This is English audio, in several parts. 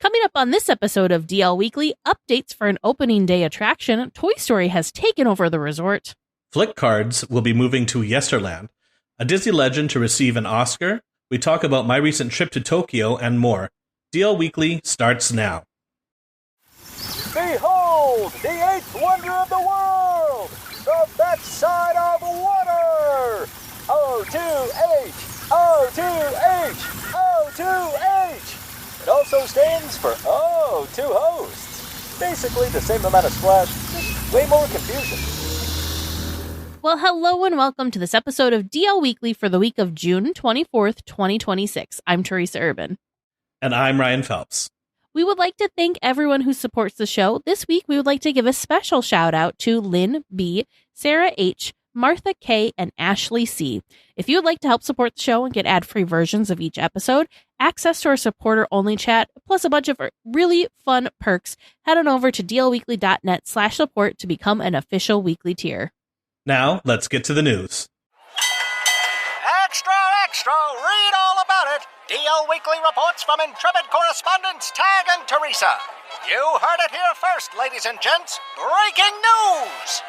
Coming up on this episode of DL Weekly, updates for an opening day attraction. Toy Story has taken over the resort. Flick cards will be moving to Yesterland. A Disney legend to receive an Oscar. We talk about my recent trip to Tokyo and more. DL Weekly starts now. Behold, the eighth wonder of the world, the backside of water. O2H, O2H, O2H. It also stands for O2 hosts. Basically the same amount of splash, just way more confusion. Well, hello and welcome to this episode of DL Weekly for the week of June 24th, 2026. I'm Teresa Urban. And I'm Ryan Phelps. We would like to thank everyone who supports the show. This week, we would like to give a special shout out to Lynn B., Sarah H., Martha K., and Ashley C. If you would like to help support the show and get ad-free versions of each episode, access to our supporter-only chat, plus a bunch of really fun perks, head on over to dlweekly.net/support to become an official weekly tier. Now, let's get to the news. Extra, extra, read all about it. DL Weekly reports from intrepid correspondents Tag and Teresa. You heard it here first, ladies and gents. Breaking news!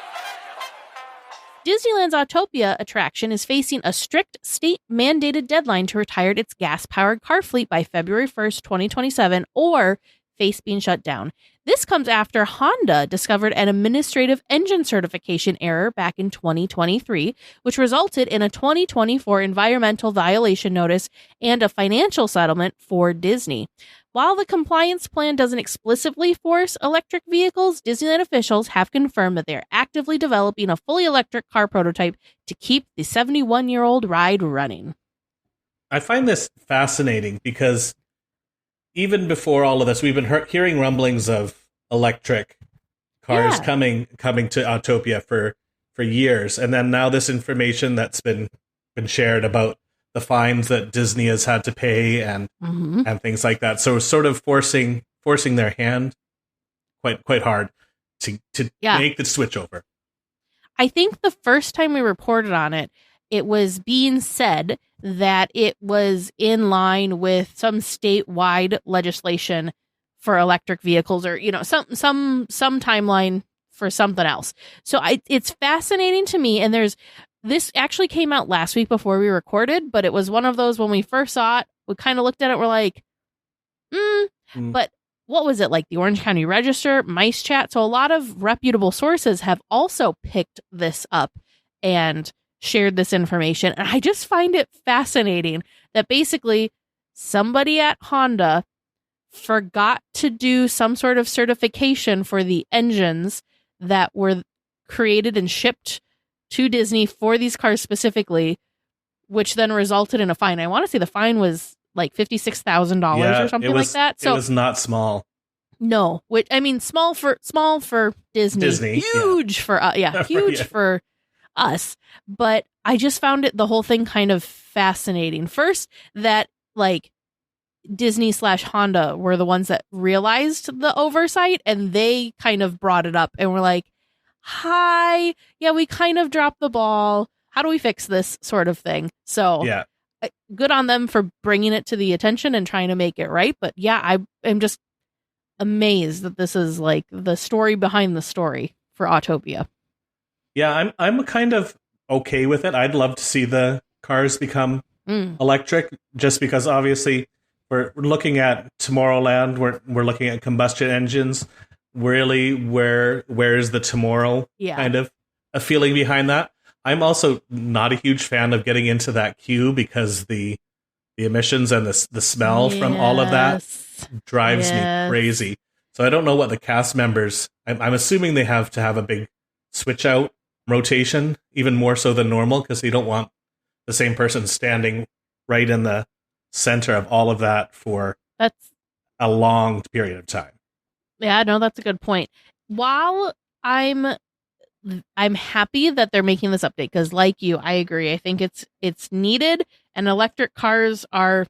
Disneyland's Autopia attraction is facing a strict state-mandated deadline to retire its gas-powered car fleet by February 1st, 2027, or face being shut down. This comes after Honda discovered an administrative engine certification error back in 2023, which resulted in a 2024 environmental violation notice and a financial settlement for Disney. While the compliance plan doesn't explicitly force electric vehicles, Disneyland officials have confirmed that they are actively developing a fully electric car prototype to keep the 71-year-old ride running. I find this fascinating because even before all of this, we've been hearing rumblings of electric cars coming to Autopia for years. And then now this information that's been shared about the fines that Disney has had to pay and things like that. So sort of forcing their hand quite hard to make the switch over. I think the first time we reported on it, it was being said that it was in line with some statewide legislation for electric vehicles, or some timeline for something else. So it's fascinating to me. And this actually came out last week before we recorded, but it was one of those when we first saw it, we kind of looked at it, we're like, But what was it, like the Orange County Register, Mice Chat? So a lot of reputable sources have also picked this up and shared this information. And I just find it fascinating that basically somebody at Honda forgot to do some sort of certification for the engines that were created and shipped to Disney for these cars specifically, which then resulted in a fine. I want to say the fine was like $56,000 or something like that. So it was not small. No, which I mean, small for Disney, huge for huge for us. But I just found the whole thing kind of fascinating. First, that like Disney / Honda were the ones that realized the oversight, and they kind of brought it up and were like, hi, yeah, we kind of dropped the ball. How do we fix this sort of thing? So good on them for bringing it to the attention and trying to make it right. But yeah, I am just amazed that this is like the story behind the story for Autopia. Yeah, I'm kind of okay with it. I'd love to see the cars become electric, just because obviously we're looking at Tomorrowland. We're looking at combustion engines. Really, where is the tomorrow kind of a feeling behind that? I'm also not a huge fan of getting into that queue because the emissions and the smell from all of that drives me crazy. So I don't know what the cast members, I'm assuming they have to have a big switch out rotation, even more so than normal, because they don't want the same person standing right in the center of all of that for a long period of time. Yeah, no, that's a good point. While I'm happy that they're making this update, because like you, I agree. I think it's needed, and electric cars are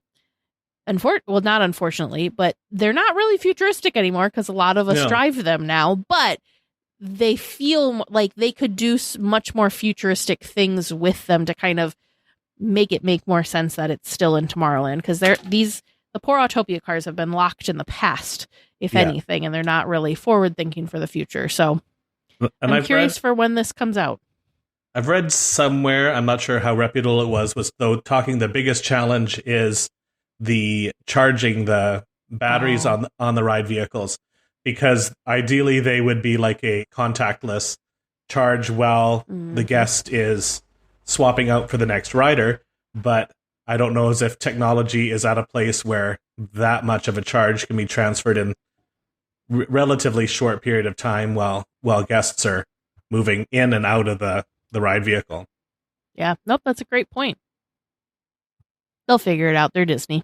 not unfortunately, but they're not really futuristic anymore because a lot of us drive them now, but they feel like they could do much more futuristic things with them to kind of make it make more sense that it's still in Tomorrowland, because the poor Autopia cars have been locked in the past, if Yeah. anything, and they're not really forward thinking for the future. So And I'm curious for when this comes out. I've read somewhere, I'm not sure how reputable it was though talking the biggest challenge is the charging the batteries on the ride vehicles, because ideally they would be like a contactless charge while the guest is swapping out for the next rider. But I don't know as if technology is at a place where that much of a charge can be transferred in relatively short period of time while guests are moving in and out of the ride vehicle. Yeah, nope, that's a great point. They'll figure it out. They're Disney.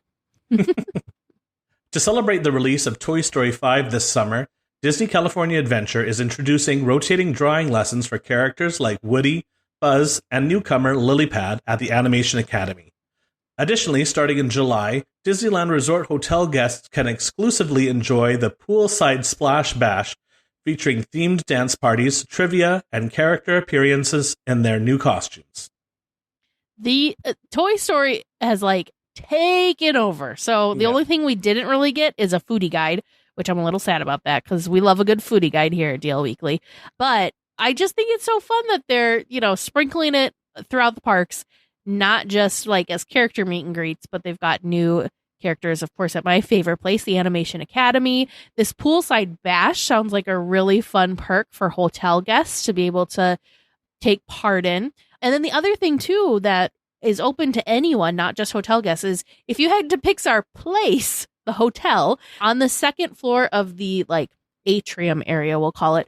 To celebrate the release of Toy Story 5 this summer, Disney California Adventure is introducing rotating drawing lessons for characters like Woody, Buzz, and newcomer Lilypad at the Animation Academy. Additionally, starting in July, Disneyland Resort Hotel guests can exclusively enjoy the Poolside Splash Bash, featuring themed dance parties, trivia, and character appearances in their new costumes. The Toy Story has taken over. So the only thing we didn't really get is a foodie guide, which I'm a little sad about that because we love a good foodie guide here at DL Weekly. But I just think it's so fun that they're, sprinkling it throughout the parks, not just as character meet and greets, but they've got new characters, of course, at my favorite place, the Animation Academy. This Poolside Bash sounds like a really fun perk for hotel guests to be able to take part in. And then the other thing, too, that is open to anyone, not just hotel guests, is if you head to Pixar Place, the hotel, on the second floor of the atrium area, we'll call it,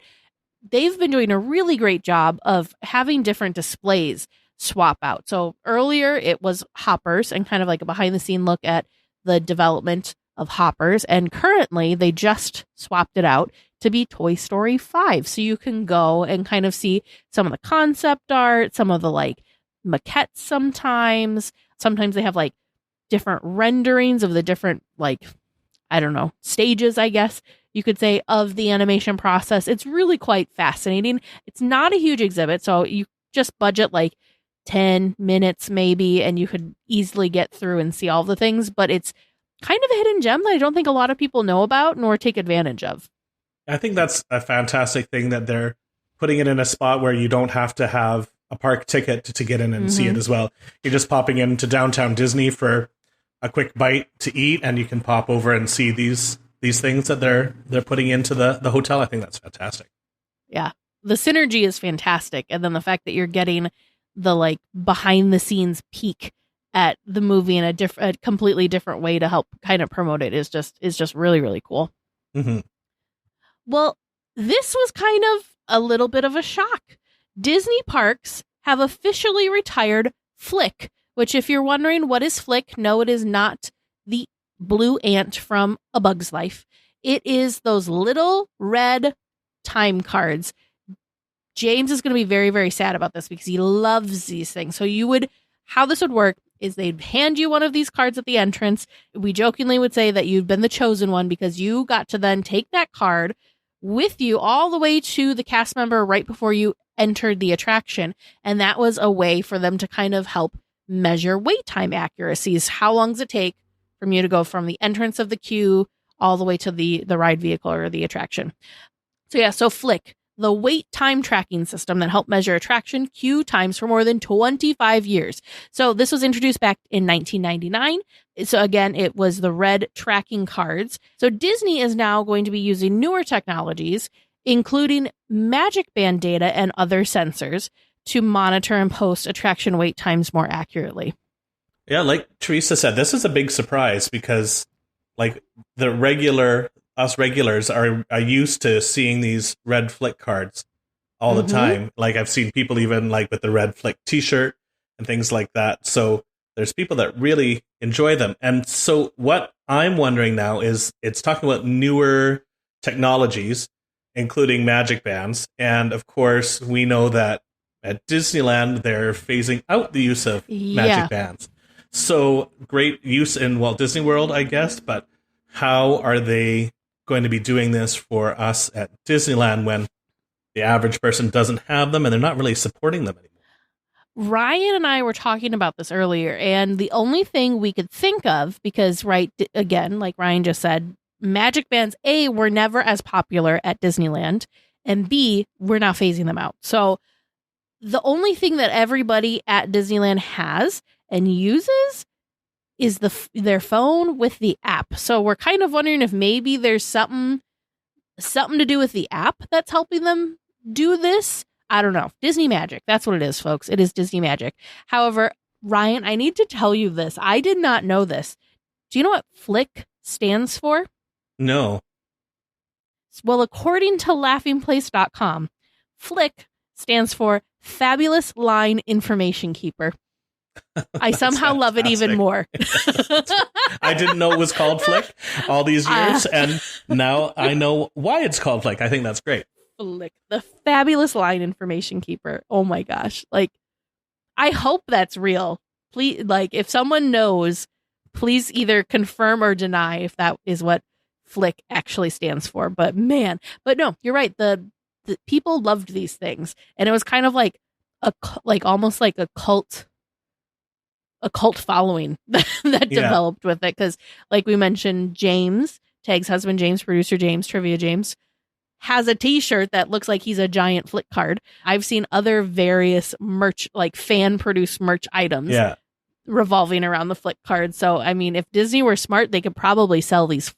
they've been doing a really great job of having different displays swap out. So earlier it was Hoppers and kind of a behind the scene look at the development of Hoppers. And currently they just swapped it out to be Toy Story 5. So you can go and kind of see some of the concept art, some of the maquettes sometimes. Sometimes they have different renderings of the different stages, I guess you could say, of the animation process. It's really quite fascinating. It's not a huge exhibit, so you just budget 10 minutes maybe, and you could easily get through and see all the things, but it's kind of a hidden gem that I don't think a lot of people know about nor take advantage of. I think that's a fantastic thing that they're putting it in a spot where you don't have to have a park ticket to get in and see it as well. You're just popping into downtown Disney for a quick bite to eat, and you can pop over and see these things that they're putting into the hotel. I think that's fantastic. Yeah, the synergy is fantastic, and then the fact that you're getting the behind the scenes peek at the movie in a completely different way to help kind of promote it is just really, really cool. Mm-hmm. Well, this was kind of a little bit of a shock. Disney parks have officially retired Flick, which, if you're wondering what is Flick, no, it is not the blue ant from A Bug's Life. It is those little red time cards. James is going to be very, very sad about this because he loves these things. So how this would work is they'd hand you one of these cards at the entrance. We jokingly would say that you've been the chosen one because you got to then take that card with you all the way to the cast member right before you entered the attraction. And that was a way for them to kind of help measure wait time accuracies. How long does it take from you to go from the entrance of the queue all the way to the ride vehicle or the attraction? So Flick, the wait time tracking system that helped measure attraction queue times for more than 25 years. So this was introduced back in 1999. So again, it was the red tracking cards. So Disney is now going to be using newer technologies, including Magic Band data and other sensors, to monitor and post attraction wait times more accurately. Yeah, like Teresa said, this is a big surprise because the regulars are used to seeing these red Flick cards all the time. I've seen people even with the red Flick t-shirt and things like that. So there's people that really enjoy them. And so what I'm wondering now is it's talking about newer technologies, including Magic Bands. And of course, we know that at Disneyland, they're phasing out the use of Magic Bands. So great use in Walt Disney World, I guess. But how are they going to be doing this for us at Disneyland when the average person doesn't have them and they're not really supporting them anymore? Ryan and I were talking about this earlier, and the only thing we could think of, because, right, again, like Ryan just said, magic bands, A, were never as popular at Disneyland, and B, we're now phasing them out. So the only thing that everybody at Disneyland has and uses is their phone with the app. So we're kind of wondering if maybe there's something to do with the app that's helping them do this. I don't know. Disney magic. That's what it is, folks. It is Disney magic. However, Ryan, I need to tell you this. I did not know this. Do you know what Flick stands for? No. Well, according to laughingplace.com, Flick stands for Fabulous Line Information Keeper. I somehow love it even more. I didn't know it was called Flick all these years, and now I know why it's called Flick. I think that's great. Flick, the Fabulous Line Information Keeper. Oh my gosh. Like, I hope that's real. Please, like, if someone knows, please either confirm or deny if that is what Flick actually stands for. But man, but no, you're right. The people loved these things, and it was kind of like almost like a cult following that developed with it. Because, like we mentioned, James, Tag's husband, James, producer James, Trivia James, has a t-shirt that looks like he's a giant Flick card. I've seen other various merch, like fan produced merch items revolving around the Flick card. So, I mean, if Disney were smart, they could probably sell these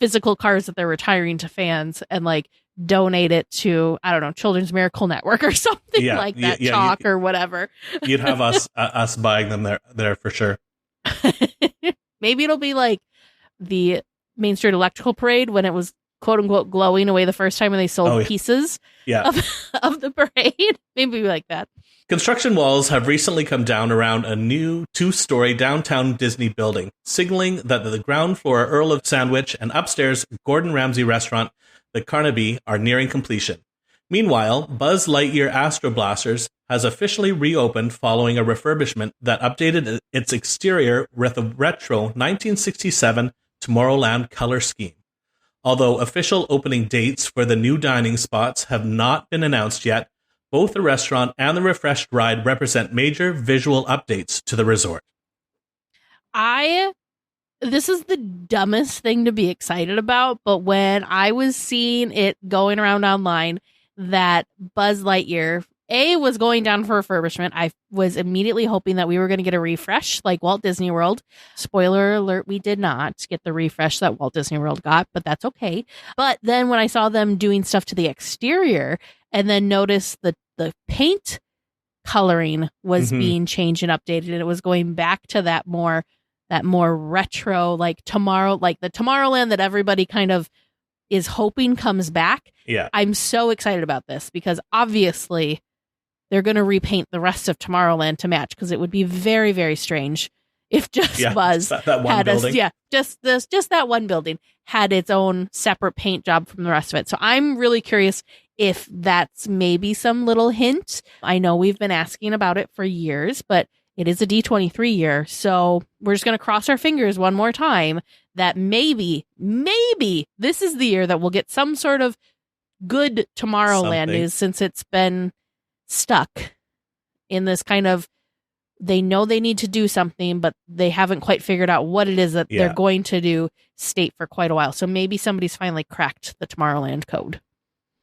physical cards that they're retiring to fans and like donate it to, I don't know, Children's Miracle Network or something like that, chalk or whatever. You'd have us buying them there for sure. Maybe it'll be like the Main Street Electrical Parade when it was quote unquote glowing away the first time when they sold pieces of the parade. Maybe like that. Construction walls have recently come down around a new 2-story downtown Disney building, signaling that the ground floor Earl of Sandwich and upstairs Gordon Ramsay restaurant, the Carnaby, are nearing completion. Meanwhile, Buzz Lightyear Astro Blasters has officially reopened following a refurbishment that updated its exterior with a retro 1967 Tomorrowland color scheme. Although official opening dates for the new dining spots have not been announced yet, both the restaurant and the refreshed ride represent major visual updates to the resort. This is the dumbest thing to be excited about, but when I was seeing it going around online that Buzz Lightyear was going down for refurbishment, I was immediately hoping that we were going to get a refresh like Walt Disney World. Spoiler alert, we did not get the refresh that Walt Disney World got, but that's okay. But then when I saw them doing stuff to the exterior and then noticed the paint coloring was being changed and updated, and it was going back to that more retro, like the Tomorrowland that everybody kind of is hoping comes back. Yeah. I'm so excited about this because obviously they're going to repaint the rest of Tomorrowland to match, because it would be very, very strange if just Buzz that one building. Just that one building had its own separate paint job from the rest of it. So I'm really curious if that's maybe some little hint. I know we've been asking about it for years, but it is a D23 year. So we're just going to cross our fingers one more time that maybe this is the year that we'll get some sort of good Tomorrowland news, since it's been stuck in this kind of, they know they need to do something, but they haven't quite figured out what it is that they're going to do state for quite a while. So maybe somebody's finally cracked the Tomorrowland code.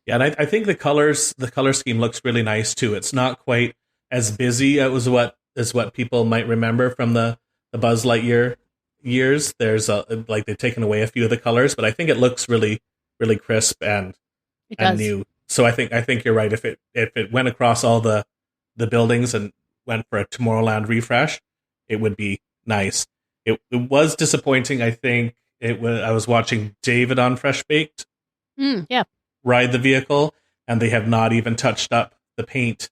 Yeah, and I think the color scheme looks really nice too. It's not quite as busy as what people might remember from the Buzz Lightyear years. There's they've taken away a few of the colors, but I think it looks really, really crisp and new. So I think you're right. If it went across all the buildings and went for a Tomorrowland refresh, it would be nice. It was disappointing. I think I was watching David on Fresh Baked ride the vehicle, and they have not even touched up the paint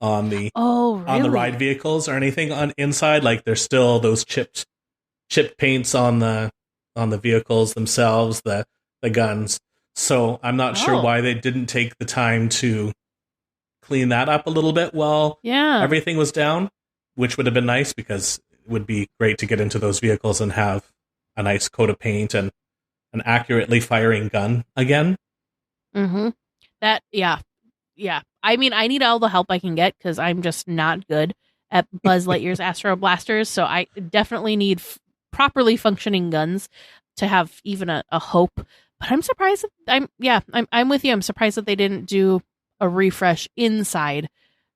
on the on the ride vehicles or anything on inside. Like, there's still those chipped paints on the vehicles themselves, the guns. So I'm not sure why they didn't take the time to clean that up a little bit while everything was down, which would have been nice, because it would be great to get into those vehicles and have a nice coat of paint and an accurately firing gun again. Mm-hmm. yeah. I mean, I need all the help I can get because I'm just not good at Buzz Lightyear's Astro Blasters. So I definitely need properly functioning guns to have even a hope. But I'm surprised. I'm with you. I'm surprised that they didn't do a refresh inside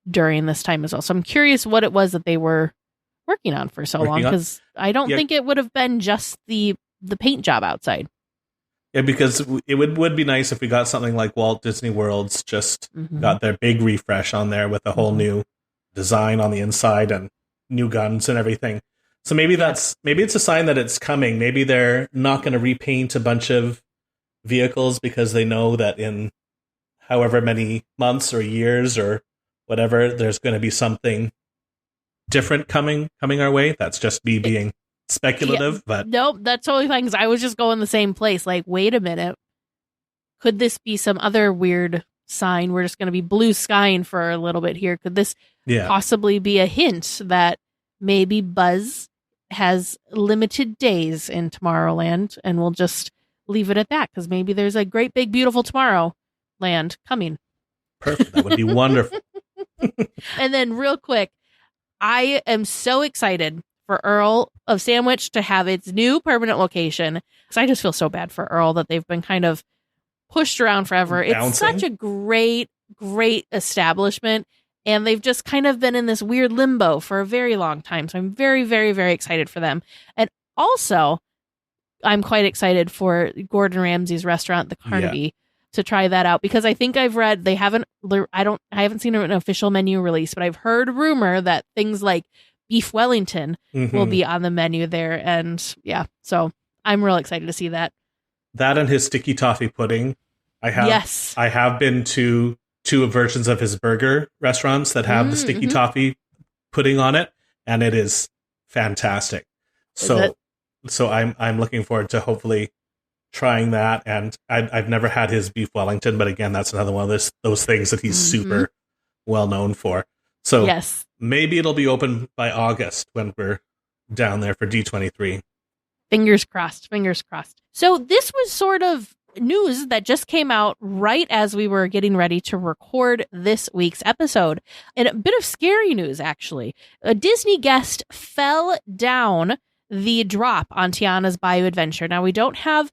during this time as well. So I'm curious what it was that they were working on for so long, because I don't think it would have been just the paint job outside. Yeah, because it would be nice if we got something like Walt Disney World's just got their big refresh on there with a whole new design on the inside and new guns and everything. So maybe it's a sign that it's coming. Maybe they're not going to repaint a bunch of vehicles because they know that in however many months or years or whatever, there's going to be something different coming our way. That's just me being speculative, but nope, that's totally fine, because I was just going the same place. Like, wait a minute, could this be some other weird sign? We're just going to be blue skying for a little bit here. Could this possibly be a hint that maybe Buzz has limited days in Tomorrowland, and we'll just leave it at that, because maybe there's a great big beautiful Tomorrowland coming. Perfect. That would be wonderful. And then real quick, I am so excited for Earl of Sandwich to have its new permanent location, because I just feel so bad for Earl that they've been kind of pushed around forever. Bouncing. It's such a great establishment, and they've just kind of been in this weird limbo for a very long time. So I'm very, very, very excited for them. And also, I'm quite excited for Gordon Ramsay's restaurant, the Carnaby, to try that out, because I think I've read I haven't seen an official menu release, but I've heard rumor that things like beef Wellington will be on the menu there. And so I'm real excited to see that. That and his sticky toffee pudding. I have been to two versions of his burger restaurants that have the sticky toffee pudding on it, and it is fantastic. So I'm looking forward to hopefully trying that. And I've never had his beef Wellington, but again, that's another one of those things that he's super well known for. So maybe it'll be open by August when we're down there for D23. Fingers crossed. So this was sort of news that just came out right as we were getting ready to record this week's episode. And a bit of scary news, actually. A Disney guest fell down the drop on Tiana's Bayou Adventure. Now, we don't have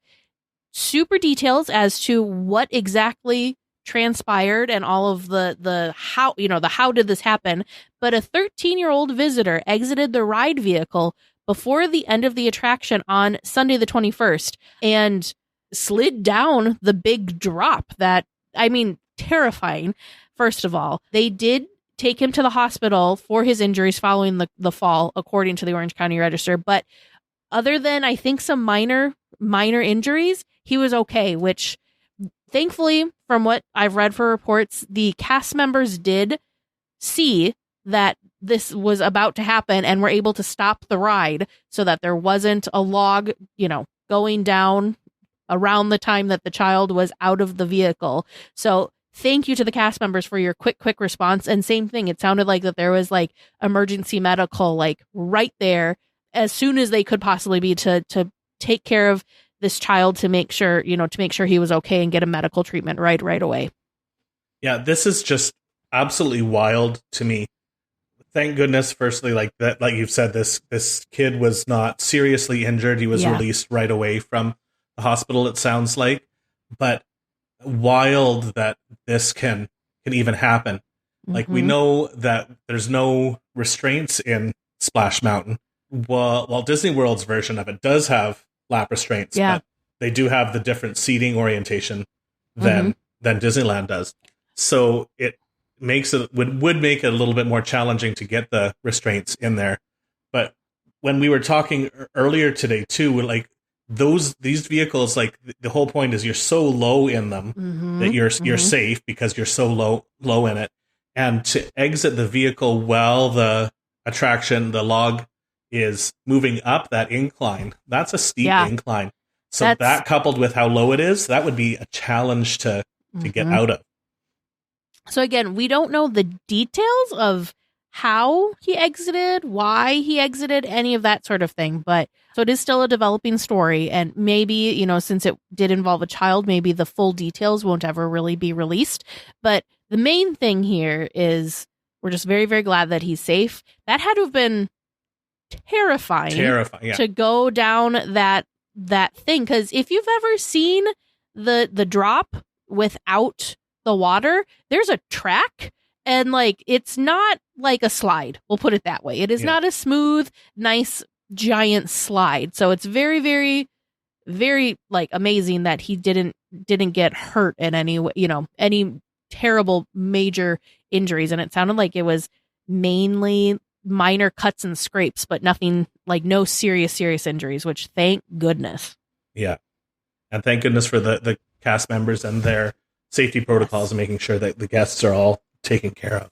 super details as to what exactly transpired and all of the how did this happen, but a 13-year-old visitor exited the ride vehicle before the end of the attraction on Sunday the 21st and slid down the big drop. That, I mean, terrifying. First of all, they did take him to the hospital for his injuries following the fall, according to the Orange County Register, but other than, I think, some minor injuries, he was okay, which thankfully, from what I've read for reports, the cast members did see that this was about to happen and were able to stop the ride so that there wasn't a log, going down around the time that the child was out of the vehicle. So thank you to the cast members for your quick response. And same thing, it sounded like that there was like emergency medical, like right there as soon as they could possibly be to take care of this child, to make sure he was okay and get a medical treatment right away. Yeah, this is just absolutely wild to me. Thank goodness, firstly, like you've said, this kid was not seriously injured. He was released right away from the hospital, it sounds like. But wild that this can even happen. Like, we know that there's no restraints in Splash Mountain. Well, Walt Disney World's version of it does have lap restraints, but they do have the different seating orientation than Disneyland does. So it makes it would make it a little bit more challenging to get the restraints in there. But when we were talking earlier today too, like these vehicles, like the whole point is you're so low in them that you're safe because you're so low in it. And to exit the vehicle while the log is moving up that incline, that's a steep incline. So that coupled with how low it is, that would be a challenge to get out of. So again, we don't know the details of how he exited, why he exited, any of that sort of thing. But so it is still a developing story. And maybe, since it did involve a child, maybe the full details won't ever really be released. But the main thing here is we're just very, very glad that he's safe. That had to have been terrifying yeah. to go down that thing. Because if you've ever seen the drop without the water, there's a track, and like it's not like a slide. We'll put it that way. It is not a smooth, nice, giant slide. So it's very, very, very like amazing that he didn't get hurt in any way, any terrible major injuries. And it sounded like it was mainly minor cuts and scrapes, but nothing like no serious injuries, which thank goodness. Yeah. And thank goodness for the cast members and their safety protocols and making sure that the guests are all taken care of.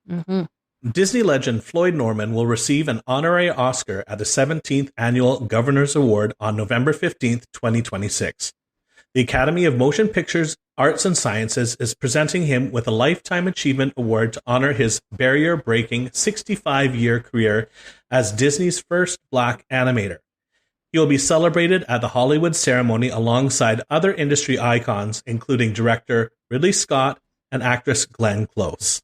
Mm-hmm. Disney legend Floyd Norman will receive an honorary Oscar at the 17th Annual Governor's Award on November 15th, 2026. The Academy of Motion Pictures, Arts and Sciences is presenting him with a Lifetime Achievement Award to honor his barrier-breaking 65-year career as Disney's first Black animator. He will be celebrated at the Hollywood ceremony alongside other industry icons, including director Ridley Scott and actress Glenn Close.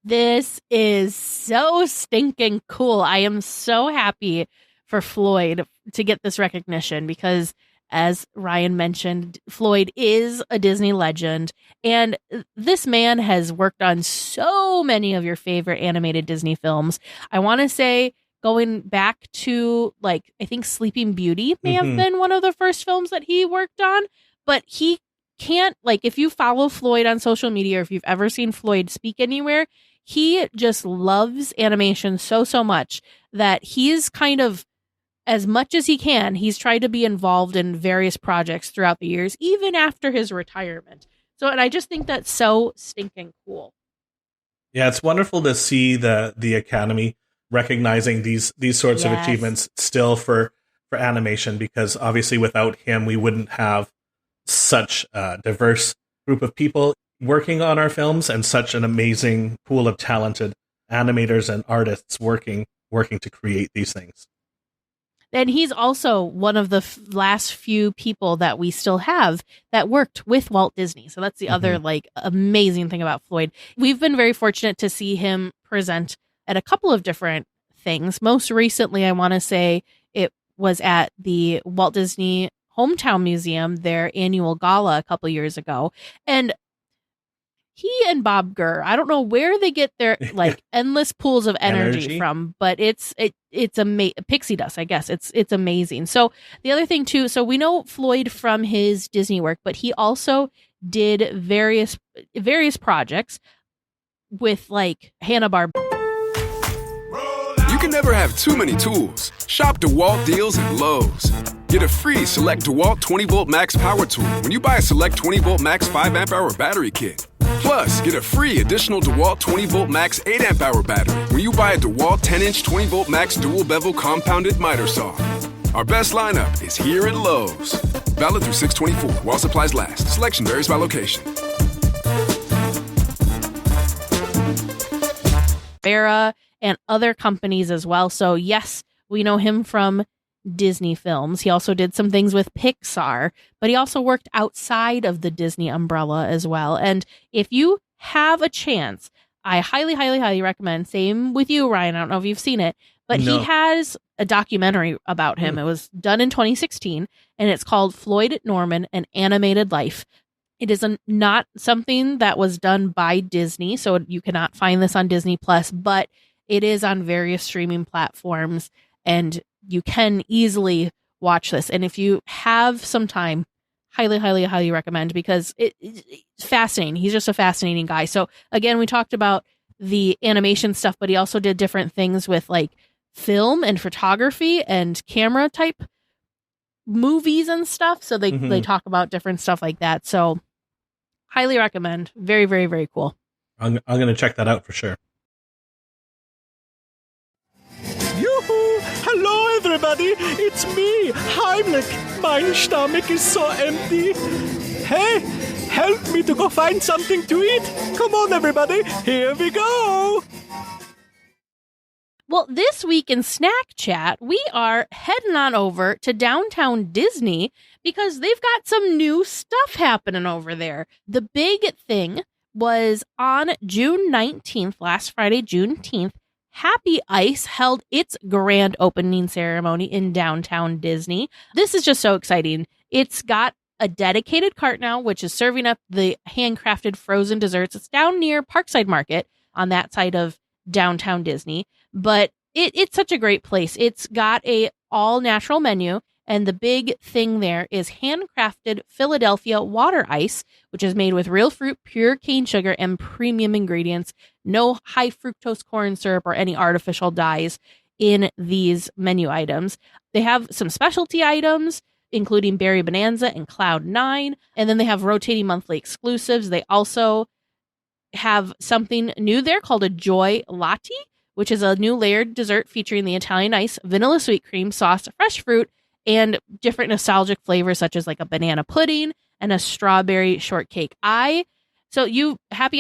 This is so stinking cool. I am so happy for Floyd to get this recognition because, as Ryan mentioned, Floyd is a Disney legend, and this man has worked on so many of your favorite animated Disney films. I want to say going back to, like, I think Sleeping Beauty may have been one of the first films that he worked on, but he can't, like, if you follow Floyd on social media or if you've ever seen Floyd speak anywhere, he just loves animation so much that he's kind of, as much as he can, he's tried to be involved in various projects throughout the years, even after his retirement. So, and I just think that's so stinking cool. Yeah, it's wonderful to see the Academy recognizing these sorts of achievements still for animation, because obviously without him, we wouldn't have such a diverse group of people working on our films and such an amazing pool of talented animators and artists working to create these things. And he's also one of the last few people that we still have that worked with Walt Disney. So that's the other like amazing thing about Floyd. We've been very fortunate to see him present at a couple of different things. Most recently, I want to say it was at the Walt Disney Hometown Museum, their annual gala a couple years ago. And he and Bob Gurr, I don't know where they get their like endless pools of energy from, but it's pixie dust, I guess. It's amazing. So the other thing too, so we know Floyd from his Disney work, but he also did various projects with like Hanna-Barbera. You can never have too many tools. Shop DeWalt deals at Lowe's. Get a free Select DeWalt 20-Volt Max Power Tool when you buy a Select 20-Volt Max 5-amp-hour battery kit. Plus, get a free additional DeWalt 20-Volt Max 8-amp-hour battery when you buy a DeWalt 10-inch 20-Volt Max dual-bevel compounded miter saw. Our best lineup is here at Lowe's. Valid through 6/24 while supplies last. Selection varies by location. Vera and other companies as well. So yes, we know him from Disney films. He also did some things with Pixar, but he also worked outside of the Disney umbrella as well. And if you have a chance, I highly, highly, highly recommend. Same with you, Ryan. I don't know if you've seen it, but he has a documentary about him. It was done in 2016, and it's called Floyd Norman, An Animated Life. It is not something that was done by Disney, so you cannot find this on Disney Plus, but it is on various streaming platforms, and you can easily watch this. And if you have some time, highly, highly, highly recommend, because it's fascinating. He's just a fascinating guy. So again, we talked about the animation stuff, but he also did different things with like film and photography and camera type movies and stuff. So they talk about different stuff like that. So highly recommend. Very, very, very cool. I'm going to check that out for sure. Yoo-hoo! Hello, everybody! It's me, Heimlich. My stomach is so empty. Hey, help me to go find something to eat. Come on, everybody. Here we go. Well, this week in SnackChat, we are heading on over to downtown Disney because they've got some new stuff happening over there. The big thing was on June 19th, last Friday, Juneteenth. Happy Ice held its grand opening ceremony in downtown Disney. This is just so exciting. It's got a dedicated cart now, which is serving up the handcrafted frozen desserts. It's down near Parkside Market on that side of downtown Disney. But it's such a great place. It's got a all natural menu. And the big thing there is handcrafted Philadelphia water ice, which is made with real fruit, pure cane sugar, and premium ingredients. No high fructose corn syrup or any artificial dyes in these menu items. They have some specialty items, including Berry Bonanza and Cloud 9. And then they have rotating monthly exclusives. They also have something new there called a Joy Latte, which is a new layered dessert featuring the Italian ice, vanilla sweet cream, sauce, fresh fruit, and different nostalgic flavors such as like a banana pudding and a strawberry shortcake. Happy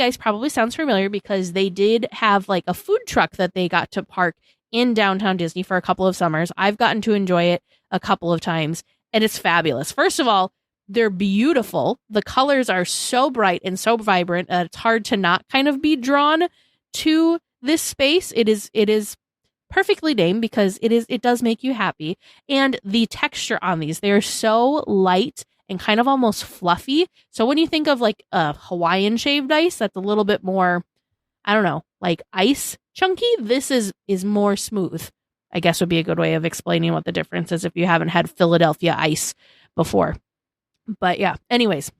Ice probably sounds familiar because they did have like a food truck that they got to park in downtown Disney for a couple of summers. I've gotten to enjoy it a couple of times, and it's fabulous. First of all, they're beautiful. The colors are so bright and so vibrant that it's hard to not kind of be drawn to this space. It is perfectly named because it does make you happy. And the texture on these, they're so light and kind of almost fluffy. So when you think of like a Hawaiian shaved ice, that's a little bit more, I don't know, like ice chunky. This is more smooth, I guess would be a good way of explaining what the difference is if you haven't had Philadelphia ice before. But yeah, anyways,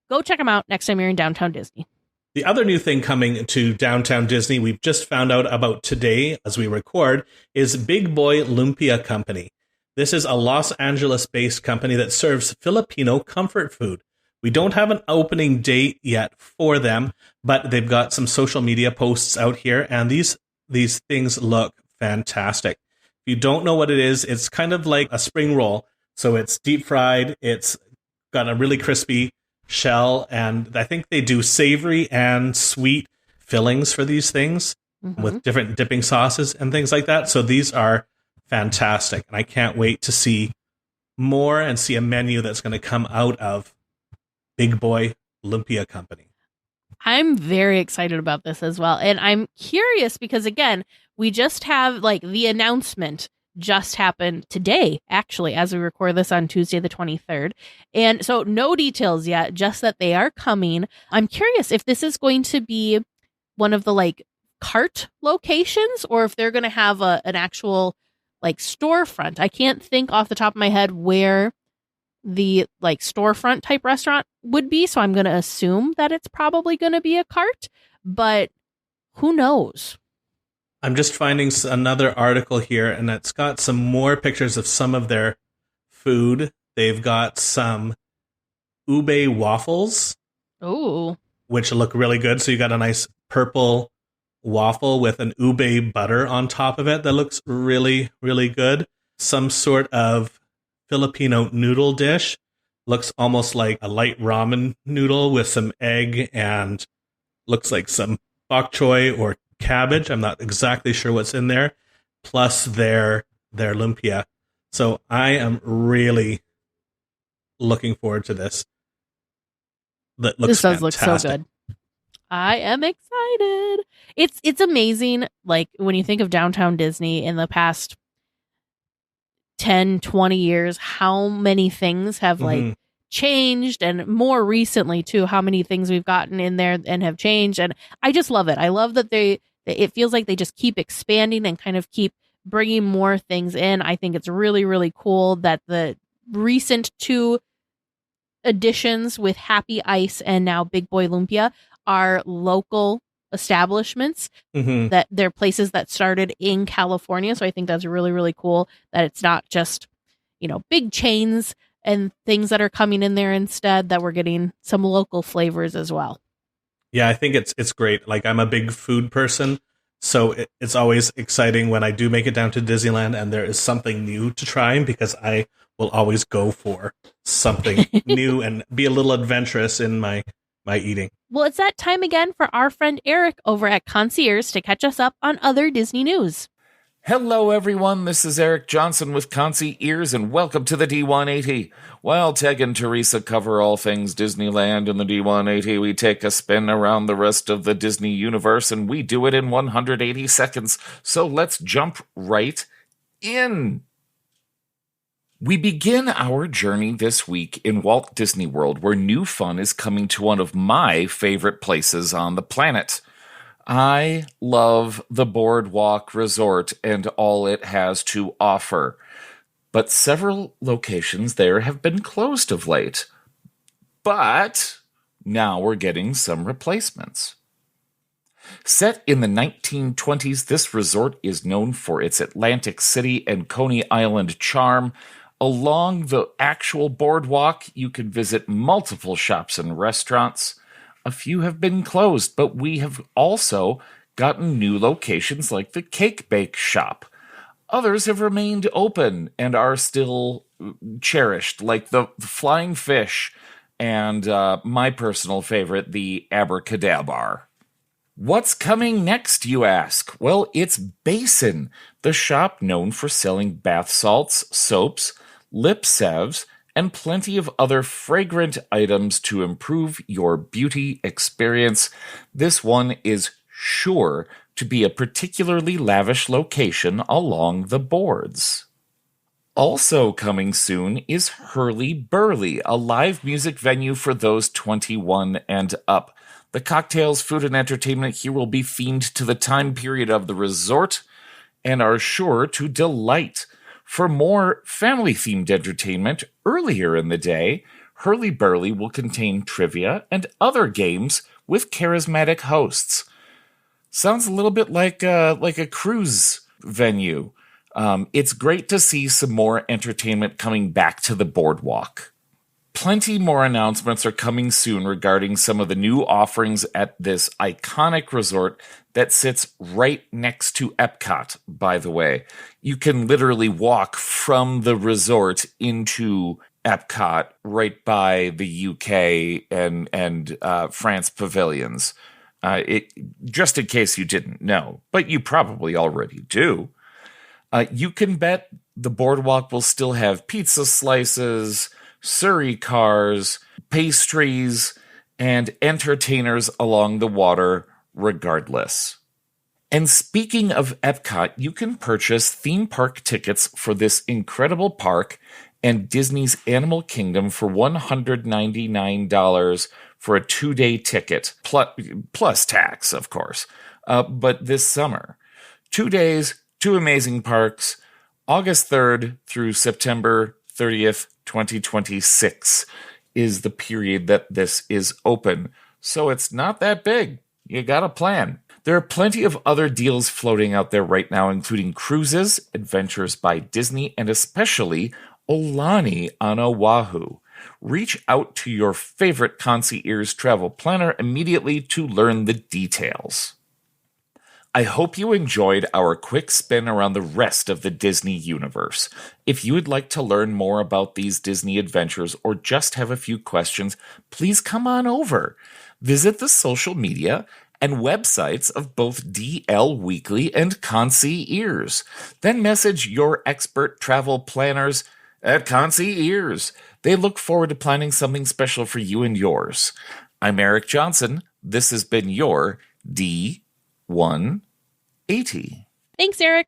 go check them out next time you're in downtown Disney. The other new thing coming to downtown Disney, we've just found out about today as we record, is Big Boy Lumpia Company. This is a Los Angeles-based company that serves Filipino comfort food. We don't have an opening date yet for them, but they've got some social media posts out here, and these things look fantastic. If you don't know what it is, it's kind of like a spring roll. So it's deep fried, it's got a really crispy shell, and I think they do savory and sweet fillings for these things with different dipping sauces and things like that. So these are fantastic, and I can't wait to see more and see a menu that's going to come out of Big Boy Lumpia Company. I'm very excited about this as well, and I'm curious because again, we just have like the announcement just happened today, actually, as we record this on Tuesday, the 23rd. And so no details yet, just that they are coming. I'm curious if this is going to be one of the like cart locations or if they're going to have an actual like storefront. I can't think off the top of my head where the like storefront type restaurant would be. So I'm going to assume that it's probably going to be a cart, but who knows? I'm just finding another article here, and it's got some more pictures of some of their food. They've got some ube waffles, which look really good. So you got a nice purple waffle with an ube butter on top of it that looks really, really good. Some sort of Filipino noodle dish. Looks almost like a light ramen noodle with some egg and looks like some bok choy or cabbage. I'm not exactly sure what's in there, plus their lumpia. So I am really looking forward to this. That looks this does fantastic. Look so good. I am excited. It's amazing. Like when you think of downtown Disney in the past 10, 20 years, how many things have like changed, and more recently too, how many things we've gotten in there and have changed. And I just love it. I love that it feels like they just keep expanding and kind of keep bringing more things in. I think it's really, really cool that the recent 2 additions with Happy Ice and now Big Boy Lumpia are local establishments, that they're places that started in California. So I think that's really, really cool that it's not just, big chains and things that are coming in there instead, that we're getting some local flavors as well. Yeah, I think it's great. Like, I'm a big food person, so it's always exciting when I do make it down to Disneyland and there is something new to try, because I will always go for something new and be a little adventurous in my eating. Well, it's that time again for our friend Eric over at Concierge to catch us up on other Disney news. Hello, everyone. This is Eric Johnson with Concy Ears, and welcome to the D180. While Ted and Teresa cover all things Disneyland in the D180, we take a spin around the rest of the Disney universe, and we do it in 180 seconds. So let's jump right in. We begin our journey this week in Walt Disney World, where new fun is coming to one of my favorite places on the planet. I love the Boardwalk Resort and all it has to offer, but several locations there have been closed of late. But now we're getting some replacements. Set in the 1920s, this resort is known for its Atlantic City and Coney Island charm. Along the actual boardwalk, you can visit multiple shops and restaurants. A few have been closed, but we have also gotten new locations like the Cake Bake Shop. Others have remained open and are still cherished, like the Flying Fish and my personal favorite, the Abracadabar. What's coming next, you ask? Well, it's Basin, the shop known for selling bath salts, soaps, lip salves, and plenty of other fragrant items to improve your beauty experience. This one is sure to be a particularly lavish location along the boards. Also coming soon is Hurly Burly, a live music venue for those 21 and up. The cocktails, food, and entertainment here will be themed to the time period of the resort and are sure to delight. For more family-themed entertainment earlier in the day, Hurly Burly will contain trivia and other games with charismatic hosts. Sounds a little bit like a cruise venue. It's great to see some more entertainment coming back to the boardwalk. Plenty more announcements are coming soon regarding some of the new offerings at this iconic resort that sits right next to Epcot, by the way. You can literally walk from the resort into Epcot right by the UK and France pavilions. Just in case you didn't know, but you probably already do. You can bet the boardwalk will still have pizza slices, Surrey cars, pastries, and entertainers along the water regardless. And speaking of Epcot, you can purchase theme park tickets for this incredible park and Disney's Animal Kingdom for $199 for a 2-day ticket, plus tax, of course. But this summer, 2 days, 2 amazing parks, August 3rd through September 30th, 2026 is the period that this is open. So it's not that big. You got a plan. There are plenty of other deals floating out there right now, including cruises, Adventures by Disney, and especially Olani on Oahu. Reach out to your favorite Concy Ears travel planner immediately to learn the details. I hope you enjoyed our quick spin around the rest of the Disney universe. If you would like to learn more about these Disney adventures or just have a few questions, please come on over. Visit the social media and websites of both DLWeekly and Concy Ears. Then message your expert travel planners at Concy Ears. They look forward to planning something special for you and yours. I'm Eric Johnson. This has been your D180. Thanks, Eric.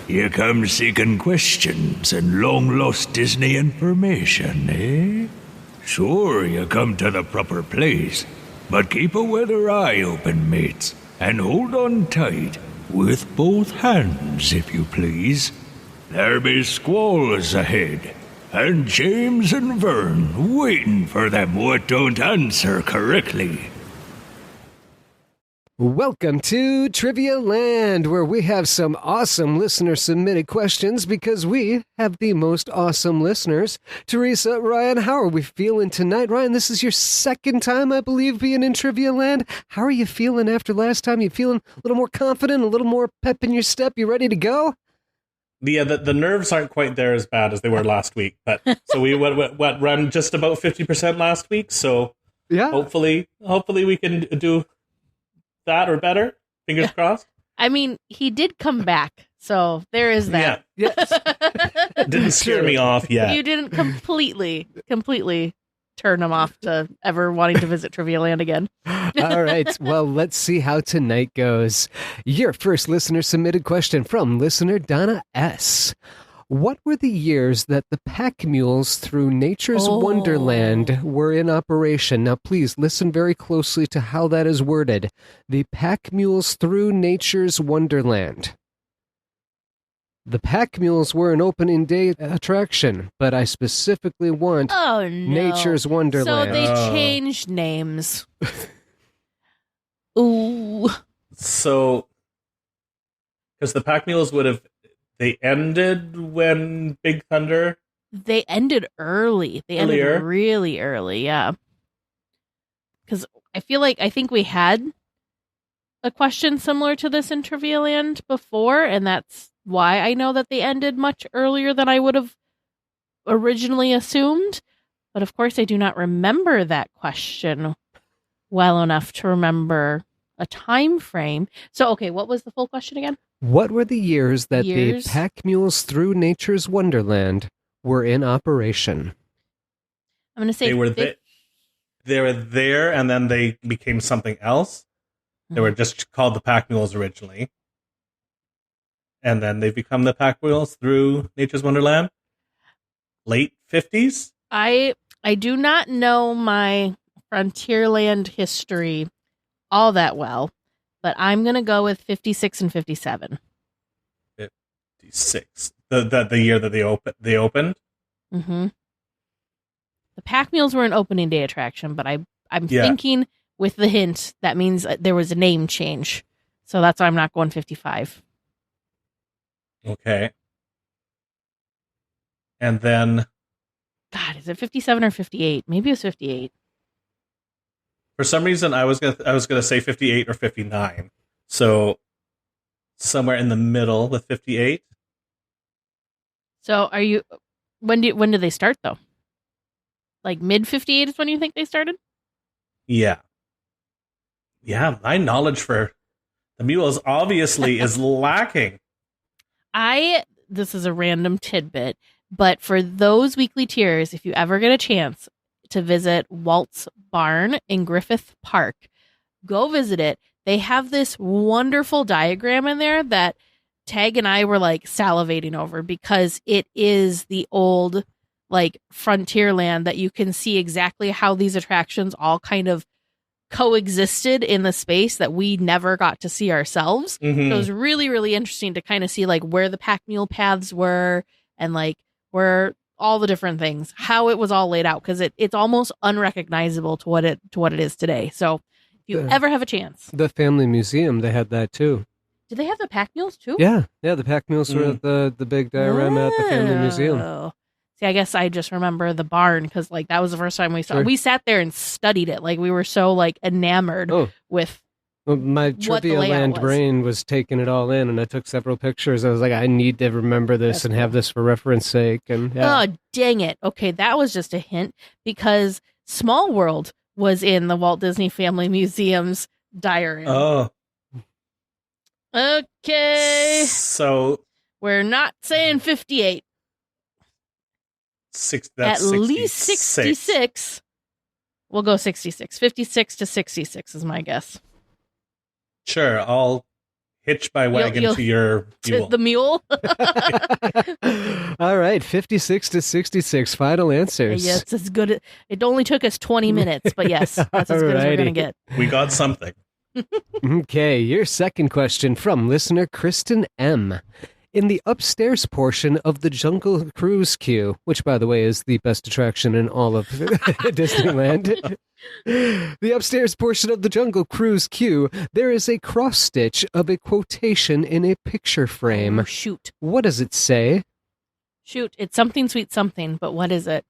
You come seeking questions and long-lost Disney information, eh? Sure, you come to the proper place, but keep a weather eye open, mates, and hold on tight, with both hands, if you please. There be squalls ahead, and James and Vern waiting for them what don't answer correctly. Welcome to Trivia Land, where we have some awesome listener-submitted questions because we have the most awesome listeners. Teresa, Ryan, how are we feeling tonight? Ryan, this is your second time, I believe, being in Trivia Land. How are you feeling after last time? You feeling a little more confident, a little more pep in your step? You ready to go? Yeah, the nerves aren't quite there as bad as they were last week. But so we run just about 50% last week. So yeah, hopefully we can do that or better. Fingers crossed. I mean, he did come back, so there is that. Yes. Didn't scare me off yet. You didn't completely turn him off to ever wanting to visit Trivia Land again. All right. Well, let's see how tonight goes. Your first listener submitted question from listener Donna S. What were the years that the pack mules through Nature's Wonderland were in operation? Now, please listen very closely to how that is worded. The pack mules through Nature's Wonderland. The pack mules were an opening day attraction, but I specifically want Nature's Wonderland. So they changed names. Ooh. So, because the pack mules they ended when Big Thunder? They ended early. They ended really early, yeah. Because I think we had a question similar to this in Trivia Land before, and that's why I know that they ended much earlier than I would have originally assumed. But of course, I do not remember that question well enough to remember a time frame. So, okay, what was the full question again? What were the years that the pack mules through Nature's Wonderland were in operation? I'm going to say they were there, and then they became something else. They were just called the pack mules originally. And then they've become the pack mules through Nature's Wonderland. Late 50s? I do not know my Frontierland history all that well, but I'm going to go with 56 and 57. 56. The year that they opened? Mm-hmm. The pack mules were an opening day attraction, but I'm thinking with the hint, that means there was a name change. So that's why I'm not going 55. Okay. And then... God, is it 57 or 58? Maybe it was 58. For some reason, I was gonna say 58 or 59. So somewhere in the middle with 58. So are you? When did they start though? Like mid 58 is when you think they started? Yeah. Yeah, my knowledge for the mules obviously is lacking. This is a random tidbit, but for those weekly tiers, if you ever get a chance to visit Walt's Barn in Griffith Park, go visit it. They have this wonderful diagram in there that Tag and I were like salivating over because it is the old like Frontierland that you can see exactly how these attractions all kind of coexisted in the space that we never got to see ourselves. Mm-hmm. So it was really, really interesting to kind of see like where the pack mule paths were and like where all the different things, how it was all laid out, because it's almost unrecognizable to what it is today. So if you ever have a chance. The family museum, they had that too. Did they have the pack mules too? Yeah, the pack mules were at the big diorama at the family museum. See, I guess I just remember the barn because like that was the first time we saw. Sure. We sat there and studied it. Like we were so like enamored with. Well, my Trivia Land brain was taking it all in, and I took several pictures. I was like, I need to remember this and have this for reference sake. And oh, dang it! Okay, that was just a hint because Small World was in the Walt Disney Family Museum's diary. Oh, okay. So we're not saying 58. That's at least 66. We'll go 66. 56 to 66 is my guess. Sure, I'll hitch my wagon to your mule. The mule? All right, 56 to 66. Final answers. Yes, it's good. It only took us 20 minutes, but yes, that's as good as we're going to get. We got something. Okay, your second question from listener Kristen M. In the upstairs portion of the Jungle Cruise queue, which, by the way, is the best attraction in all of Disneyland, the upstairs portion of the Jungle Cruise queue, there is a cross-stitch of a quotation in a picture frame. Oh, shoot. What does it say? Shoot, it's something sweet something, but what is it?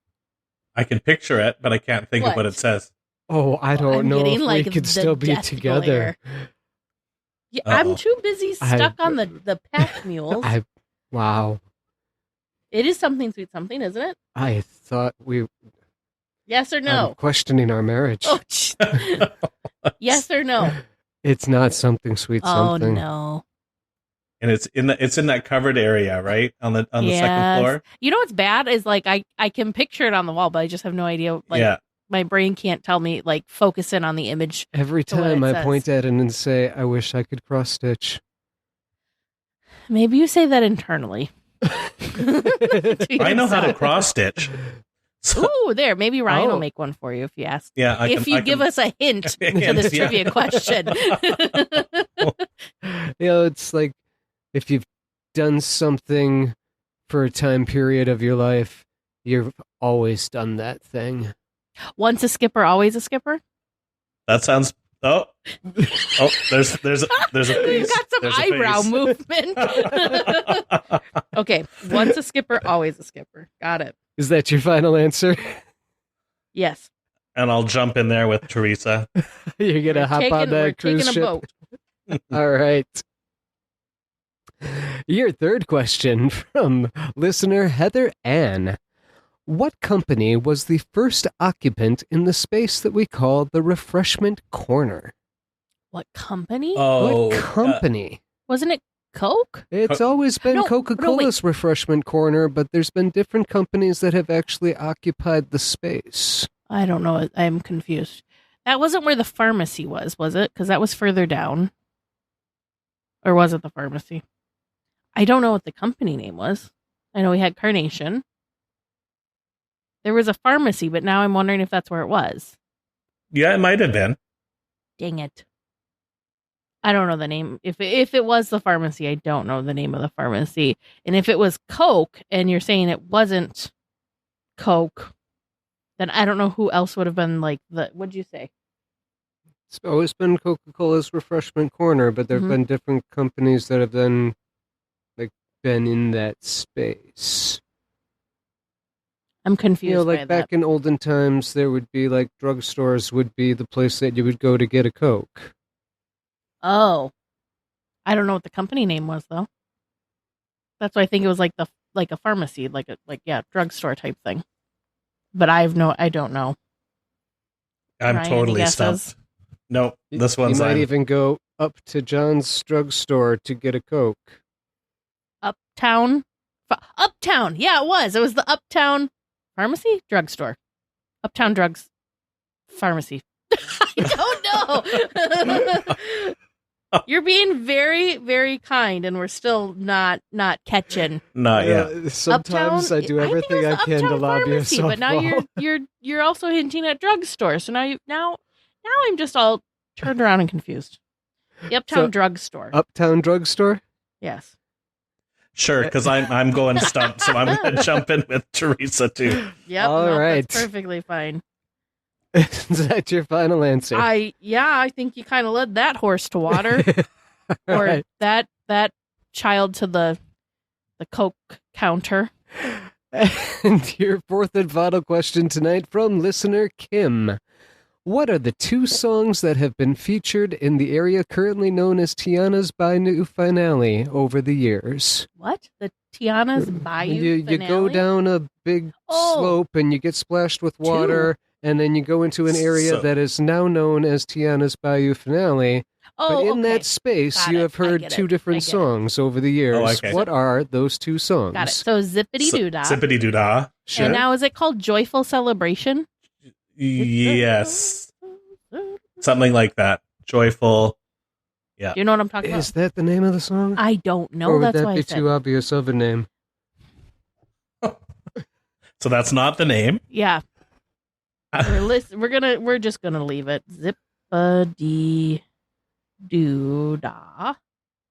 I can picture it, but I can't think of what it says. Oh, I don't know if like we could still be together. Yeah, I'm too busy stuck on the pack mules. Wow. It is something sweet something, isn't it? I thought we... Yes or no? I'm questioning our marriage. Oh, yes or no? It's not something sweet something. Oh, no. and it's in that covered area, right? On the second floor. You know what's bad is like I can picture it on the wall, but I just have no idea. Like my brain can't tell me, like, focus in on the image. Every time I point at it and say, I wish I could cross stitch. Maybe you say that internally. I know how to cross stitch. So, ooh, there. Maybe Ryan will make one for you if you ask. Yeah, if you give us a hint to this trivia question. It's like if you've done something for a time period of your life, you've always done that thing. Once a skipper, always a skipper. That sounds. Oh, there's a face. You got some eyebrow movement. Okay, once a skipper, always a skipper. Got it. Is that your final answer? Yes. And I'll jump in there with Teresa. You're gonna hop on that cruise ship. Boat. All right. Your third question from listener Heather Ann. What company was the first occupant in the space that we call the refreshment corner? What company? What company? Wasn't it Coke? It's always been Coca-Cola's refreshment corner, but there's been different companies that have actually occupied the space. I don't know. I'm confused. That wasn't where the pharmacy was it? Because that was further down. Or was it the pharmacy? I don't know what the company name was. I know we had Carnation. There was a pharmacy, but now I'm wondering if that's where it was. Yeah, it might have been. Dang it. I don't know the name. If it was the pharmacy, I don't know the name of the pharmacy. And if it was Coke, and you're saying it wasn't Coke, then I don't know who else would have been like the... What'd you say? It's always been Coca-Cola's refreshment corner, but there have been different companies that have then been in that space. I'm confused. Like back in olden times, there would be like drugstores would be the place that you would go to get a Coke. Oh, I don't know what the company name was though. That's why I think it was like a pharmacy, drugstore type thing. But I don't know. I'm Ryan, totally stumped. No, this one's. You might even go up to John's drugstore to get a Coke. Uptown. Yeah, it was. It was the Uptown Pharmacy Drugstore. Uptown Drugs Pharmacy. I don't know. You're being very, very kind, and we're still not catching. Not yet. Sometimes I do everything I can to lobby Pharmacy, yourself. But now you're also hinting at drugstore. So now I'm just all turned around and confused. The Uptown Drugstore. Uptown Drugstore? Yes. Sure, because I'm going stumped, so I'm going to jump in with Teresa too. Yep. All right. That's perfectly fine. Is that your final answer? I think you kind of led that horse to water, or right. that child to the Coke counter. And your fourth and final question tonight from listener Kim. What are the two songs that have been featured in the area currently known as Tiana's Bayou Finale over the years? What? The Tiana's Bayou Finale? You go down a big slope and you get splashed with water, and then you go into an area that is now known as Tiana's Bayou Finale. But in that space, you have heard two different songs over the years. Oh, okay. What are those two songs? Got it. So Zippity Doodah. Zippity Doodah. Sure. And now is it called Joyful Celebration? Yes. Something like that. Joyful. Yeah. Do you know what I'm talking about? Is that the name of the song? I don't know. Or would That's that why be I said too obvious of a name? So that's not the name? Yeah. We're just gonna leave it. Zippity Doodah.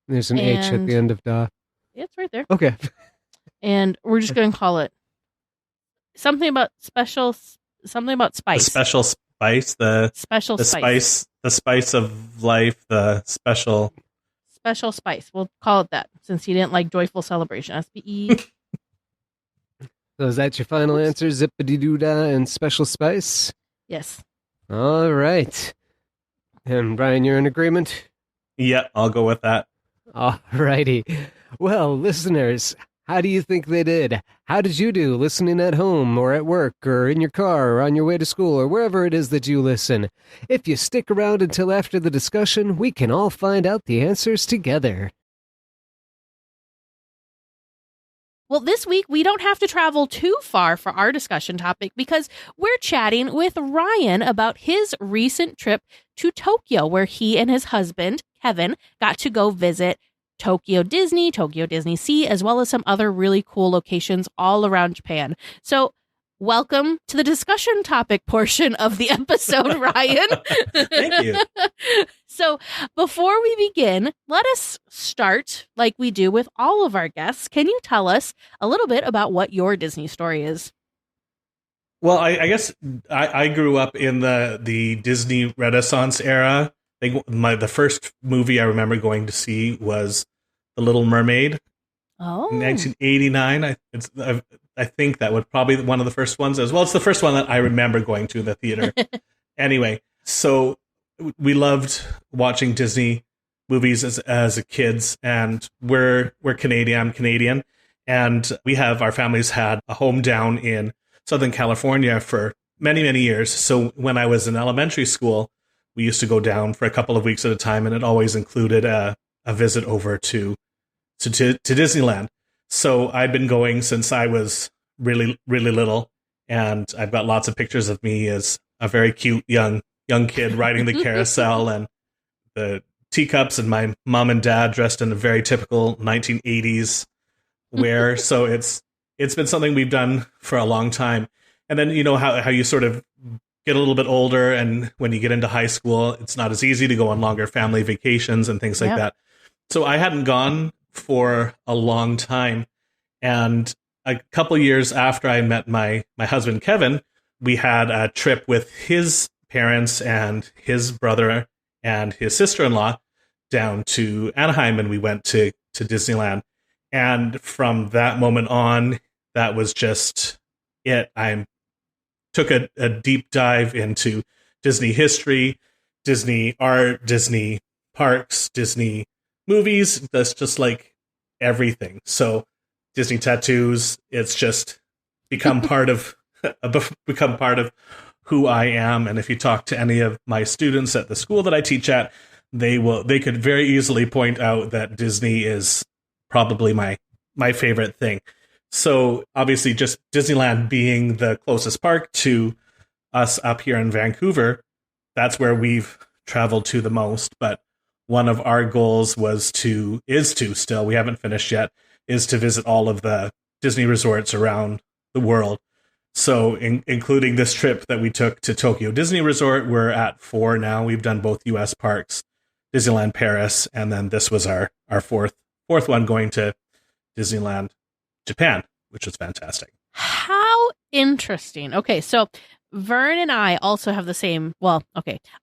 There's an H at the end of da. It's right there. Okay. And we're just gonna call it something about spice. The special spice. The spice. The spice of life. The special spice. We'll call it that since he didn't like Joyful Celebration. SPE. So is that your final answer? Zippity Doodah and Special Spice? Yes. All right. And Brian, you're in agreement? Yeah, I'll go with that. All righty. Well, listeners, how do you think they did? How did you do listening at home or at work or in your car or on your way to school or wherever it is that you listen? If you stick around until after the discussion, we can all find out the answers together. Well, this week we don't have to travel too far for our discussion topic because we're chatting with Ryan about his recent trip to Tokyo, where he and his husband, Kevin, got to go visit Tokyo Disney Sea, as well as some other really cool locations all around Japan. So welcome to the discussion topic portion of the episode, Ryan. Thank you. So before we begin, let us start like we do with all of our guests. Can you tell us a little bit about what your Disney story is? Well, I guess I grew up in the Disney Renaissance era. I think the first movie I remember going to see was The Little Mermaid. Oh. In 1989. I think that would probably be one of the first ones as well. It's the first one that I remember going to in the theater. Anyway, so we loved watching Disney movies as a kids, and we're Canadian. I'm Canadian, and our families had a home down in Southern California for many, many years. So when I was in elementary school, we used to go down for a couple of weeks at a time, and it always included a visit over to Disneyland. So I'd been going since I was really, really little, and I've got lots of pictures of me as a very cute young kid riding the carousel and the teacups, and my mom and dad dressed in a very typical 1980s wear. So it's been something we've done for a long time. And then you know how you sort of get a little bit older, and when you get into high school, it's not as easy to go on longer family vacations and things like that. So I hadn't gone for a long time, and a couple years after I met my husband Kevin, we had a trip with his parents and his brother and his sister-in-law down to Anaheim, and we went to Disneyland. And from that moment on, that was just it. I took a deep dive into Disney history, Disney art, Disney parks, Disney movies. That's just like everything. So Disney tattoos, it's just become part of who I am. And if you talk to any of my students at the school that I teach at, they could very easily point out that Disney is probably my favorite thing. So obviously just Disneyland being the closest park to us up here in Vancouver, that's where we've traveled to the most. But one of our goals is to still, we haven't finished yet, is to visit all of the Disney resorts around the world. So including this trip that we took to Tokyo Disney Resort, we're at 4 now. We've done both U.S. parks, Disneyland Paris, and then this was our fourth one, going to Disneyland Japan, which was fantastic. How interesting. Okay, so Vern and I also have the same,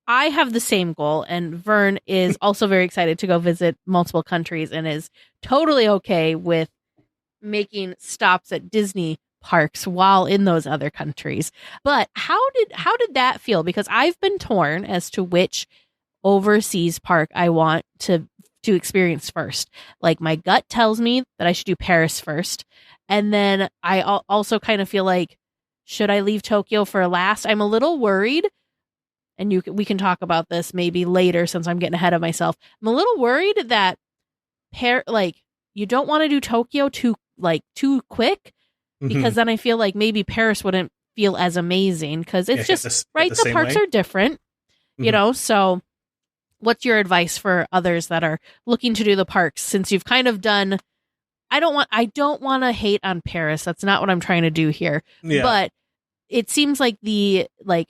I have the same goal, and Vern is also very excited to go visit multiple countries and is totally okay with making stops at Disney parks while in those other countries. But how did that feel? Because I've been torn as to which overseas park I want to experience first. Like, my gut tells me that I should do Paris first. And then I also kind of feel like, should I leave Tokyo for last? I'm a little worried, and we can talk about this maybe later since I'm getting ahead of myself. I'm a little worried that you don't want to do Tokyo too quick, because then I feel like maybe Paris wouldn't feel as amazing, because it's the parks are different, you know. So what's your advice for others that are looking to do the parks, since you've kind of done? I don't want to hate on Paris. That's not what I'm trying to do here. Yeah. But it seems like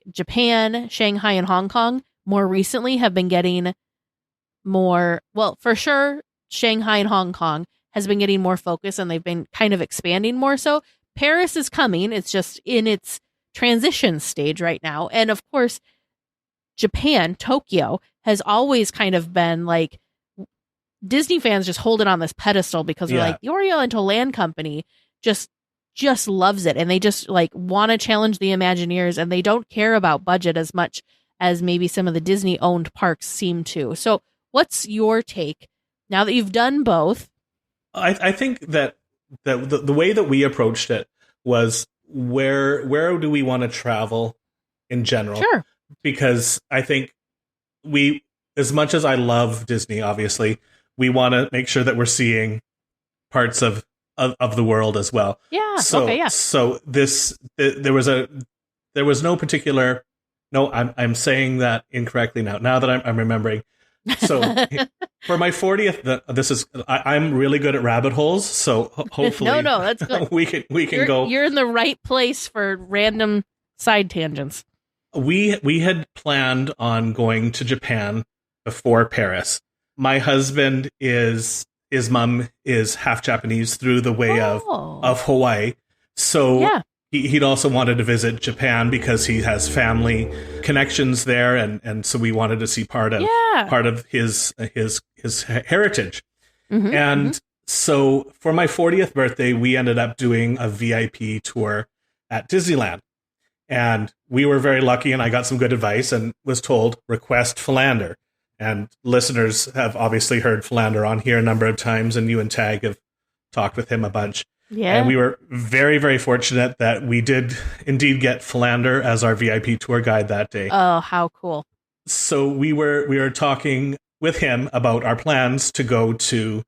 Japan, Shanghai, and Hong Kong more recently have been getting more, well, for sure, Shanghai and Hong Kong has been getting more focus, and they've been kind of expanding more. So Paris is coming. It's just in its transition stage right now. And of course, Japan, Tokyo, has always kind of been like, Disney fans just hold it on this pedestal because they're like, the Oriental Land Company just loves it, and they just like want to challenge the Imagineers, and they don't care about budget as much as maybe some of the Disney owned parks seem to. So what's your take now that you've done both? I think that the way that we approached it was, where do we want to travel in general? Sure. Because I think as much as I love Disney, obviously, we want to make sure that we're seeing parts of of the world as well. Yeah. So, okay. Yeah. So there was no particular. No, I'm saying that incorrectly now. Now that I'm remembering. So for my 40th, I'm really good at rabbit holes. So hopefully, no, that's good. we can go. You're in the right place for random side tangents. We had planned on going to Japan before Paris. My husband his mom is half Japanese through the way of Hawaii. So yeah. He'd also wanted to visit Japan because he has family connections there, and so we wanted to see part of his heritage. Mm-hmm, and so for my 40th birthday, we ended up doing a VIP tour at Disneyland. And we were very lucky, and I got some good advice and was told, request Philander. And listeners have obviously heard Philander on here a number of times, and you and Tag have talked with him a bunch. Yeah. And we were very, very fortunate that we did indeed get Philander as our VIP tour guide that day. Oh, how cool. So we were talking with him about our plans to go to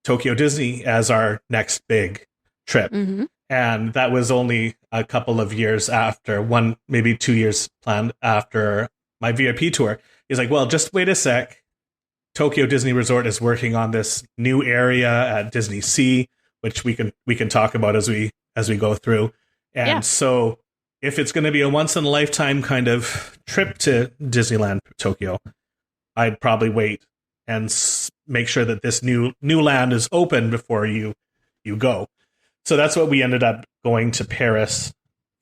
Tokyo Disney as our next big trip. Mm-hmm. And that was only a couple of years after, maybe 2 years planned after my VIP tour. He's like, well, just wait a sec. Tokyo Disney Resort is working on this new area at Disney Sea, which we can talk about as we go through. And so if it's going to be a once in a lifetime kind of trip to Disneyland Tokyo, I'd probably wait and make sure that this new land is open before you go. So that's what we ended up going to Paris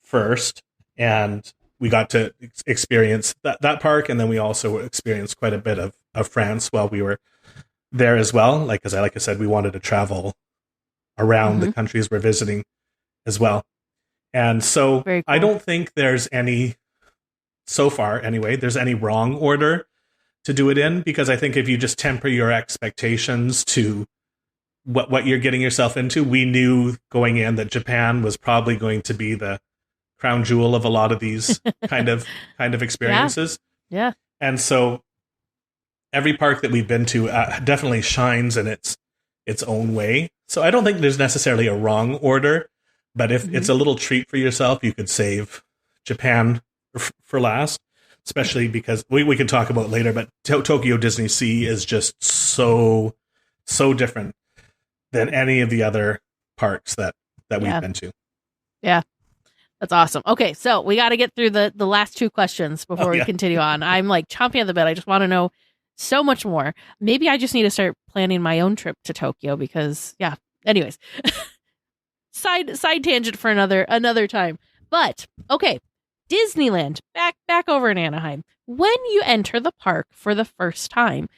first, and we got to experience that park, and then we also experienced quite a bit of France while we were there as well. Like I said, we wanted to travel around the countries we're visiting as well. And so cool. I don't think there's any, so far anyway, there's any wrong order to do it in, because I think if you just temper your expectations to what you're getting yourself into, we knew going in that Japan was probably going to be the crown jewel of a lot of these kind of experiences. Yeah. And so every park that we've been to definitely shines in its own way. So I don't think there's necessarily a wrong order, but if it's a little treat for yourself, you could save Japan for last, especially because we can talk about it later, but Tokyo Disney Sea is just so different than any of the other parks that we've been to. Yeah. That's awesome. Okay, so we got to get through the last two questions before we continue on. I'm like chomping at the bit. I just want to know so much more. Maybe I just need to start planning my own trip to Tokyo because, anyways, side tangent for another time. But okay, Disneyland, back over in Anaheim. When you enter the park for the first time,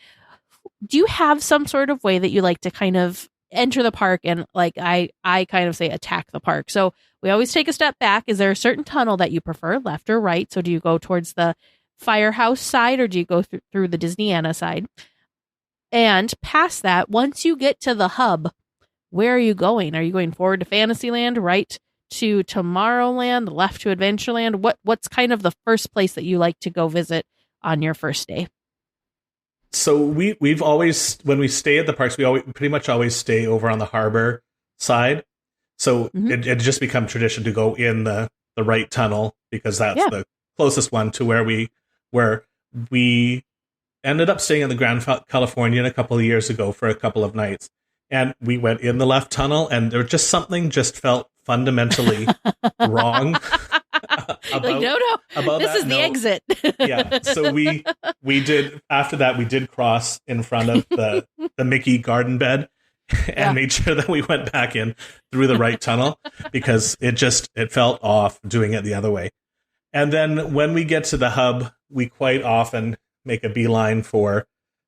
do you have some sort of way that you like to kind of enter the park and, like, I kind of say attack the park? So we always take a step back. Is there a certain tunnel that you prefer, left or right? So do you go towards the Firehouse side, or do you go through the Disneyana side? And past that, once you get to the hub, where are you going? Are you going forward to Fantasyland, right to Tomorrowland, left to Adventureland? What's kind of the first place that you like to go visit on your first day? So we've always, when we stay at the parks, we pretty much always stay over on the harbor side. So it just become tradition to go in the right tunnel, because that's the closest one to where we ended up staying in the Grand Californian a couple of years ago for a couple of nights. And we went in the left tunnel, and there was just something just felt fundamentally wrong. About this is the exit. Yeah. So we did, after that, we did cross in front of the Mickey garden bed and made sure that we went back in through the right tunnel, because it felt off doing it the other way. And then when we get to the hub, we quite often make a beeline for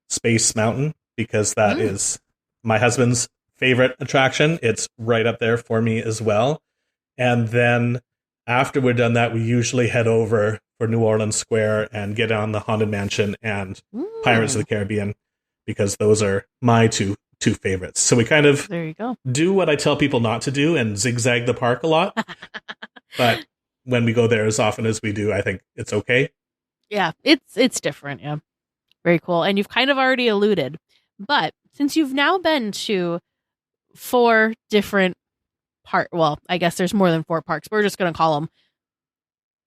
Space Mountain, because that is my husband's favorite attraction. It's right up there for me as well. And then after we're done that, we usually head over for New Orleans Square and get on the Haunted Mansion and Pirates of the Caribbean, because those are my two favorites. So we kind of do what I tell people not to do and zigzag the park a lot. But when we go there as often as we do, I think it's okay. Yeah, it's different. Yeah. Very cool. And you've kind of already alluded, but since you've now been to 4 different well, I guess there's more than 4 parks. We're just going to call them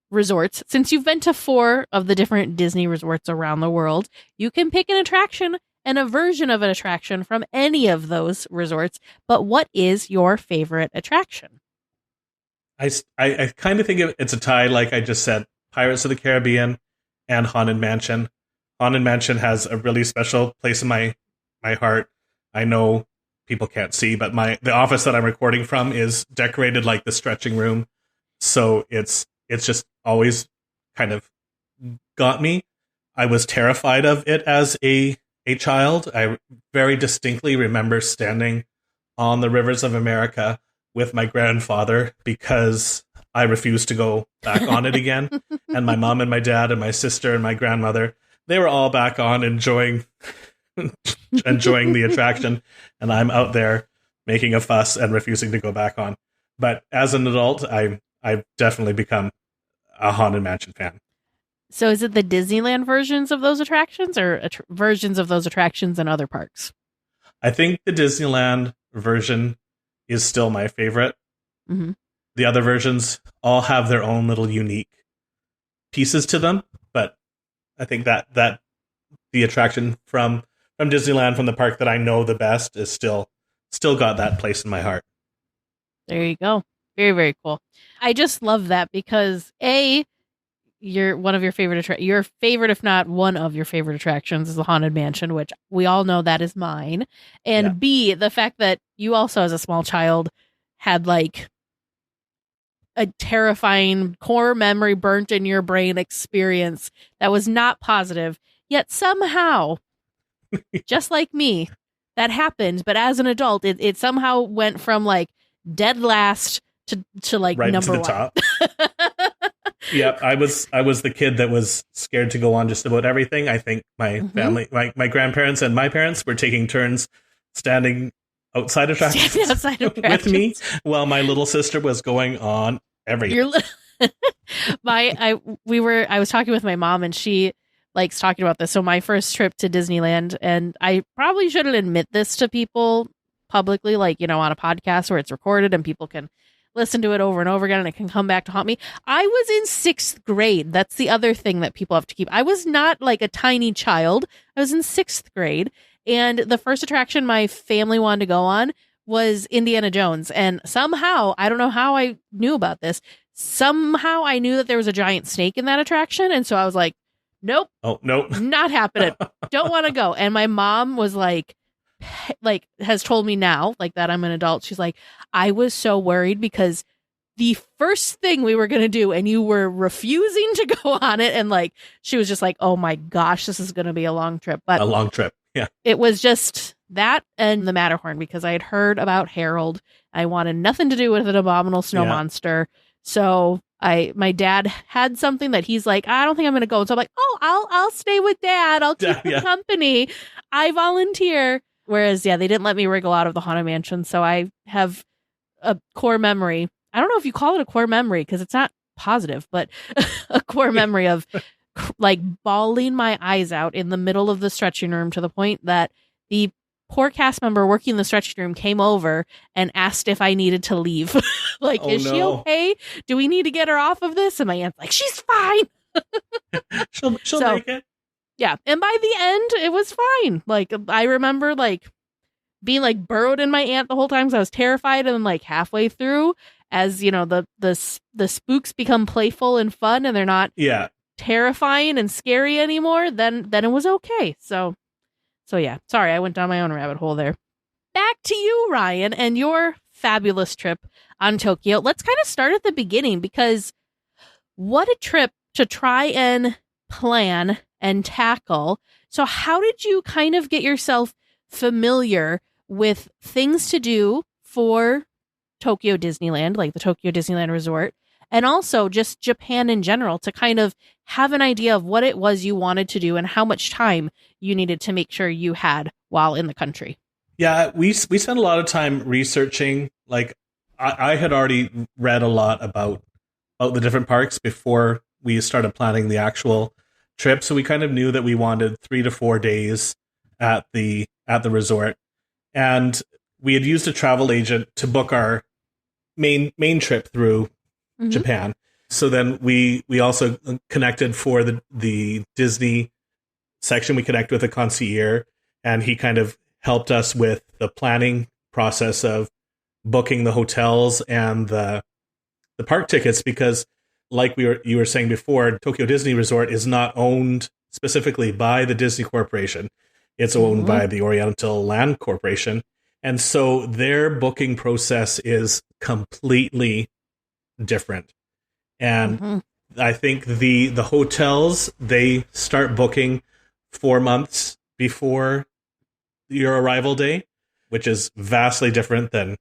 resorts. Since you've been to 4 of the different Disney resorts around the world, you can pick an attraction and a version of an attraction from any of those resorts. But what is your favorite attraction? I kind of think it's a tie, like I just said, Pirates of the Caribbean and Haunted Mansion. Haunted Mansion has a really special place in my heart. I know people can't see, but the office that I'm recording from is decorated like the stretching room. So it's just always kind of got me. I was terrified of it as a child. I very distinctly remember standing on the rivers of America with my grandfather because I refused to go back on it again. And my mom and my dad and my sister and my grandmother, they were all back on enjoying the attraction. And I'm out there making a fuss and refusing to go back on. But as an adult, I've definitely become a Haunted Mansion fan. So is it the Disneyland versions of those attractions or versions of those attractions in other parks? I think the Disneyland version is still my favorite. Mm-hmm. The other versions all have their own little unique pieces to them, but I think that the attraction from Disneyland, from the park that I know the best, is still got that place in my heart. There you go. Very, very cool. I just love that because your favorite, if not one of your favorite attractions, is the Haunted Mansion, which we all know that is mine. And Yeah. B, the fact that you also, as a small child, had like a terrifying core memory burnt in your brain experience that was not positive, yet somehow, just like me, that happened. But as an adult, it somehow went from like dead last to like Right number to the 1. top. Yeah, I was the kid that was scared to go on just about everything. I think my family, my grandparents and my parents were taking turns standing outside attractions with me while my little sister was going on everything. I was talking with my mom and she likes talking about this. So my first trip to Disneyland, and I probably shouldn't admit this to people publicly, like, on a podcast where it's recorded and people can listen to it over and over again and it can come back to haunt me. I was in 6th grade. That's the other thing that people have to keep. I was not like a tiny child. I was in 6th grade. And the first attraction my family wanted to go on was Indiana Jones. And somehow, I don't know how I knew about this. Somehow I knew that there was a giant snake in that attraction. And so I was like, nope. Oh, nope. Not happening. Don't want to go. And my mom was like, has told me now, like, that I'm an adult. She's like, I was so worried because the first thing we were going to do and you were refusing to go on it. And like, she was just like, oh my gosh, this is going to be a long trip. But a long trip. Yeah. It was just that and the Matterhorn because I had heard about Harold. I wanted nothing to do with an abominable snow monster. So my dad had something that he's like, I don't think I'm going to go. So I'm like, oh, I'll stay with Dad. I'll keep the company. I volunteer. Whereas, they didn't let me wriggle out of the Haunted Mansion. So I have a core memory. I don't know if you call it a core memory because it's not positive, but a core memory of like bawling my eyes out in the middle of the stretching room to the point that the poor cast member working the stretching room came over and asked if I needed to leave. Like, is she okay? Do we need to get her off of this? And my aunt's like, she's fine. She'll make it. Yeah. And by the end, it was fine. Like, I remember like being like burrowed in my aunt the whole time because I was terrified. And then like halfway through, as the spooks become playful and fun and they're not terrifying and scary anymore, then it was okay. So yeah. Sorry, I went down my own rabbit hole there. Back to you, Ryan, and your fabulous trip on Tokyo. Let's kind of start at the beginning because what a trip to try and plan and tackle. So how did you kind of get yourself familiar with things to do for Tokyo Disneyland, like the Tokyo Disneyland Resort, and also just Japan in general to kind of have an idea of what it was you wanted to do and how much time you needed to make sure you had while in the country? Yeah, we spent a lot of time researching. Like I had already read a lot about the different parks before we started planning the actual trip. So we kind of knew that we wanted 3 to 4 days at the resort. And we had used a travel agent to book our main trip through Japan. So then we also connected for the Disney section. We connected with a concierge, and he kind of helped us with the planning process of booking the hotels and the park tickets, because like you were saying before, Tokyo Disney Resort is not owned specifically by the Disney Corporation. It's owned by the Oriental Land Corporation. And so their booking process is completely different. And I think the hotels, they start booking 4 months before your arrival day, which is vastly different than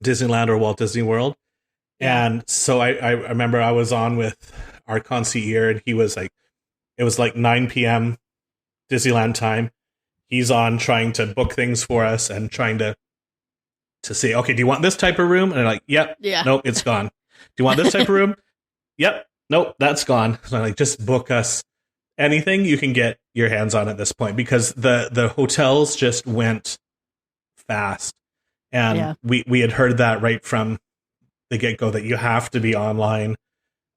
Disneyland or Walt Disney World. And so I remember I was on with our concierge, and he was like, it was like 9 p.m. Disneyland time. He's on trying to book things for us and trying to say, okay, do you want this type of room? And they're like, yep, nope, it's gone. Do you want this type of room? Yep, nope, that's gone. So I'm like, just book us anything you can get your hands on at this point, because the hotels just went fast. And we had heard that right from the get-go, that you have to be online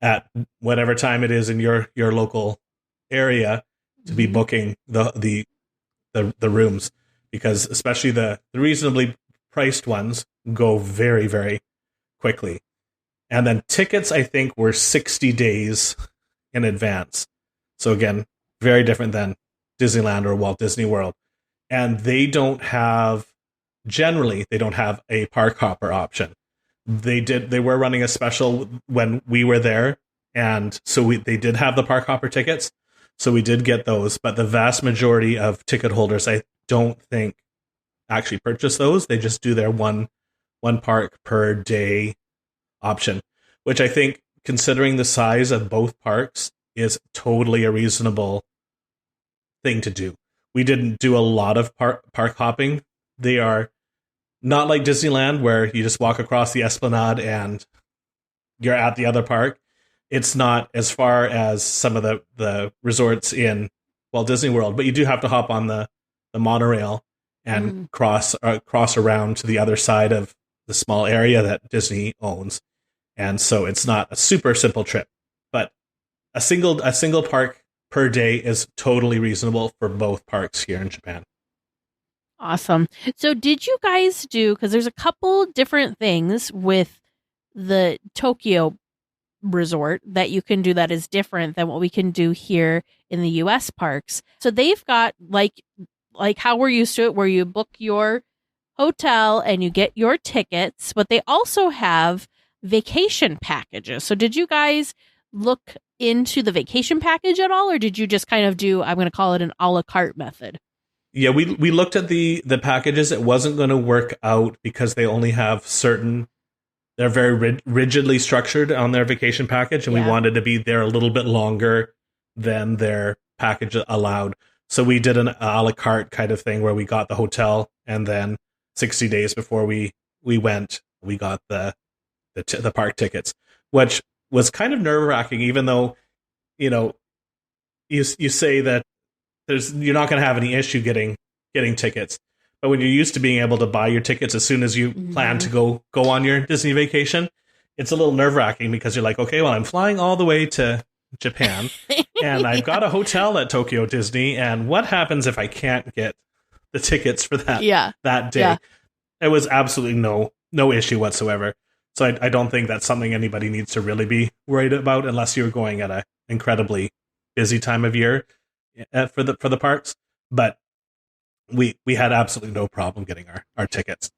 at whatever time it is in your local area to be booking the rooms, because especially the reasonably priced ones go very, very quickly. And then tickets, I think, were 60 days in advance. So again, very different than Disneyland or Walt Disney World. And they don't have a park hopper option. They were running a special when we were there, and so they did have the park hopper tickets, so we did get those. But the vast majority of ticket holders, I don't think, actually purchase those. They just do their one park per day option, which I think, considering the size of both parks, is totally a reasonable thing to do. We didn't do a lot of park hopping. They are not like Disneyland, where you just walk across the Esplanade and you're at the other park. It's not as far as some of the resorts in Walt Disney World, but you do have to hop on the monorail and cross around to the other side of the small area that Disney owns. And so it's not a super simple trip, but a single park per day is totally reasonable for both parks here in Japan. Awesome. So did you guys do, because there's a couple different things with the Tokyo resort that you can do that is different than what we can do here in the US parks. So they've got like how we're used to it, where you book your hotel and you get your tickets, but they also have vacation packages. So did you guys look into the vacation package at all, or did you just kind of do, I'm going to call it an a la carte method? Yeah, we looked at the packages. It wasn't going to work out because they only have they're very rigidly structured on their vacation package, and we wanted to be there a little bit longer than their package allowed. So we did an a la carte kind of thing, where we got the hotel, and then 60 days before we went, we got the park tickets, which was kind of nerve-wracking, even though, you say that you're not going to have any issue getting tickets. But when you're used to being able to buy your tickets as soon as you plan to go on your Disney vacation, it's a little nerve-wracking, because you're like, okay, well, I'm flying all the way to Japan and I've got a hotel at Tokyo Disney, and what happens if I can't get the tickets for that day? Yeah. There was absolutely no issue whatsoever. So I don't think that's something anybody needs to really be worried about, unless you're going at an incredibly busy time of year for the parks. But we had absolutely no problem getting our tickets.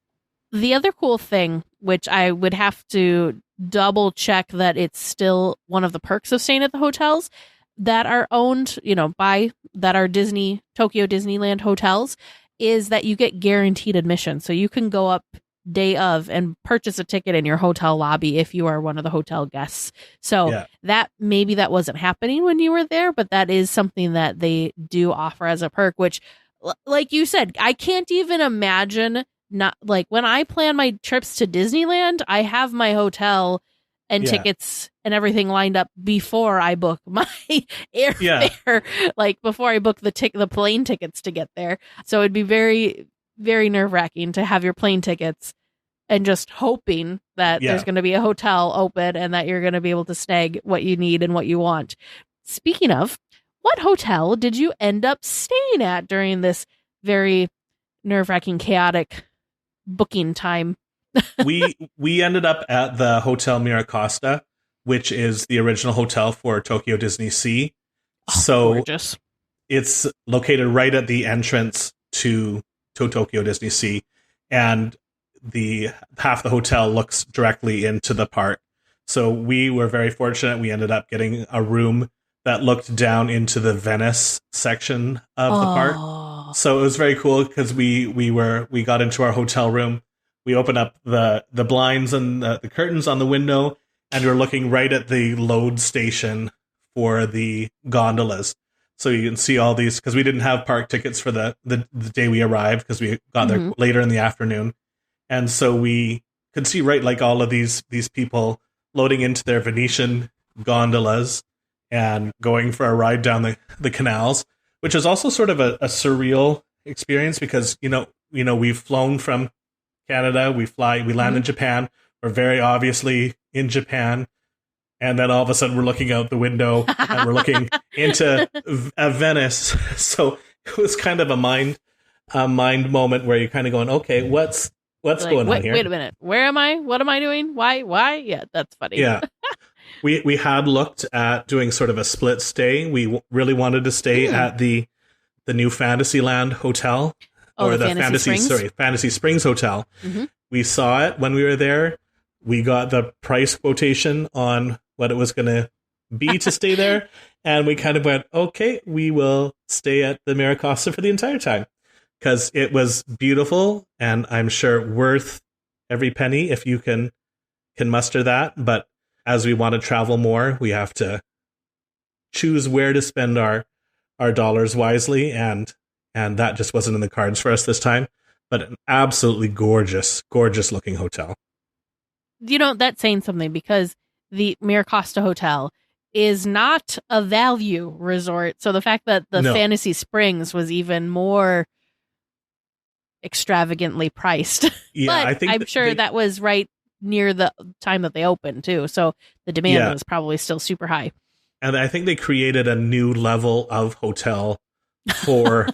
The other cool thing, which I would have to double check that it's still one of the perks of staying at the hotels that are owned, that are Tokyo Disneyland hotels, is that you get guaranteed admission. So you can go up day of and purchase a ticket in your hotel lobby if you are one of the hotel guests. So that wasn't happening when you were there, but that is something that they do offer as a perk, which, like you said, I can't even imagine. Not like when I plan my trips to Disneyland, I have my hotel and tickets and everything lined up before I book my airfare, like before I book the plane tickets to get there. So it'd be very, very nerve-wracking to have your plane tickets and just hoping that there's going to be a hotel open and that you're going to be able to snag what you need and what you want. Speaking of, what hotel did you end up staying at during this very nerve-wracking, chaotic booking time? we ended up at the Hotel Miracosta, which is the original hotel for Tokyo Disney Sea. So gorgeous. It's located right at the entrance to Tokyo Disney Sea, and the half the hotel looks directly into the park. So we were very fortunate. We ended up getting a room that looked down into the Venice section of the park. So it was very cool because we got into our hotel room. We opened up the blinds and the curtains on the window, and we were looking right at the load station for the gondolas. So you can see all these, because we didn't have park tickets for the day we arrived, because we got there later in the afternoon. And so we could see right like all of these people loading into their Venetian gondolas and going for a ride down the canals, which is also sort of a surreal experience because, we've flown from Canada, we land in Japan, we're very obviously in Japan. And then all of a sudden we're looking out the window and we're looking into Venice. So it was kind of a mind moment where you're kind of going, okay, what's going on here? Wait a minute. Where am I? What am I doing? Why? Yeah, that's funny. Yeah. We had looked at doing sort of a split stay. We really wanted to stay at the new Fantasyland Hotel or the Fantasy Springs Hotel. Mm-hmm. We saw it when we were there. We got the price quotation on what it was going to be to stay there. And we kind of went, okay, we will stay at the Miracosta for the entire time because it was beautiful and I'm sure worth every penny if you can muster that. But as we want to travel more, we have to choose where to spend our dollars wisely. And that just wasn't in the cards for us this time. But an absolutely gorgeous, gorgeous looking hotel. That's saying something because the Miracosta Hotel is not a value resort. So the fact that the Fantasy Springs was even more extravagantly priced. Yeah, but I'm sure that was right near the time that they opened too. So the demand was probably still super high. And I think they created a new level of hotel for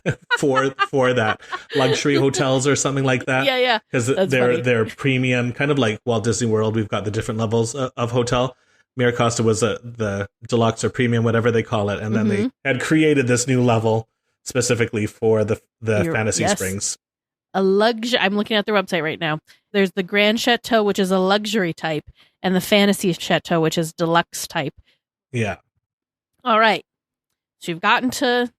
that luxury hotels or something like that. Yeah. Because they're premium, kind of like Walt Disney World. We've got the different levels of hotel. Miracosta was the deluxe or premium, whatever they call it, and then they had created this new level specifically for the Fantasy Springs. I'm looking at their website right now. There's the Grand Chateau, which is a luxury type, and the Fantasy Chateau, which is deluxe type. Yeah. All right. So you've gotten to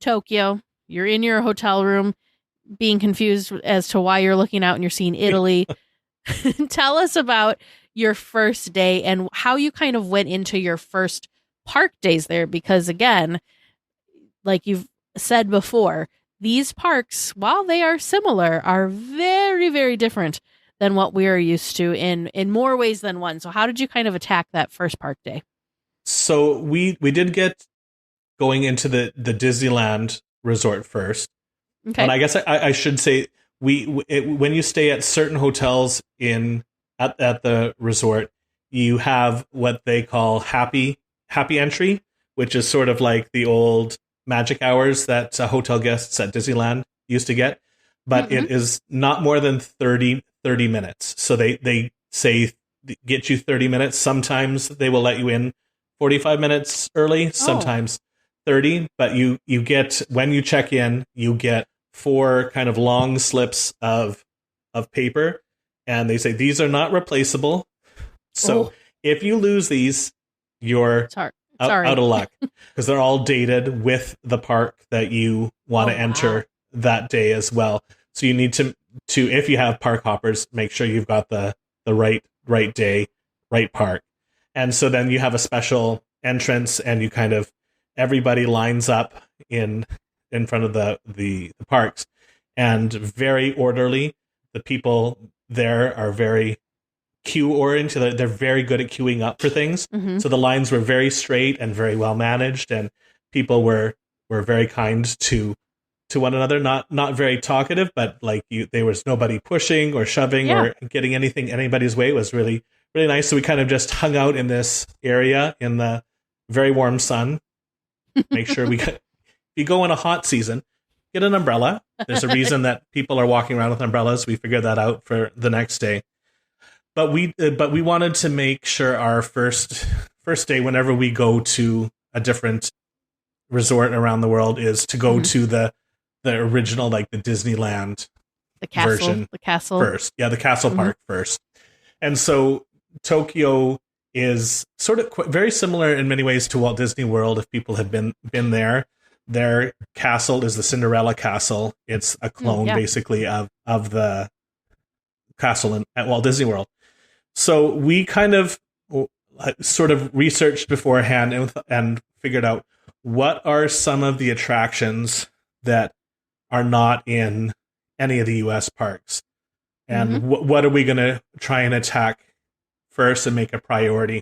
Tokyo, you're in your hotel room being confused as to why you're looking out and you're seeing Italy. Tell us about your first day and how you kind of went into your first park days there, because again, like you've said before, these parks, while they are similar, are very, very different than what we are used to in more ways than one. So how did you kind of attack that first park day? So we did get going into the Disneyland resort first. Okay. And I guess I should say when you stay at certain hotels at the resort, you have what they call happy entry, which is sort of like the old magic hours that hotel guests at Disneyland used to get, but it is not more than 30 minutes. So they say get you 30 minutes. Sometimes they will let you in 45 minutes early, sometimes 30, but you get, when you check in, you get 4 kind of long slips of paper, and they say these are not replaceable. So if you lose these, you're out of luck, because they're all dated with the park that you want to enter that day as well. So you need to if you have park hoppers, make sure you've got the right day, right park. And so then you have a special entrance, and you kind of, everybody lines up in front of the parks, and very orderly. The people there are very queue oriented. They're very good at queuing up for things. Mm-hmm. So the lines were very straight and very well managed, and people were very kind to to one another, not very talkative, but like there was nobody pushing or shoving or getting anybody's way. It was really, really nice. So we kind of just hung out in this area in the very warm sun. Make sure if you go in a hot season, get an umbrella. There's a reason that people are walking around with umbrellas. We figured that out for the next day. But we wanted to make sure our first day, whenever we go to a different resort around the world, is to go to the original, like the Disneyland version, the castle first. Yeah, the castle park first. And so Tokyo is sort of very similar in many ways to Walt Disney World. If people have been there, their castle is the Cinderella Castle. It's a clone, basically, of the castle at Walt Disney World. So we kind of sort of researched beforehand and figured out what are some of the attractions that are not in any of the U.S. parks, and what are we going to try and attack first and make a priority,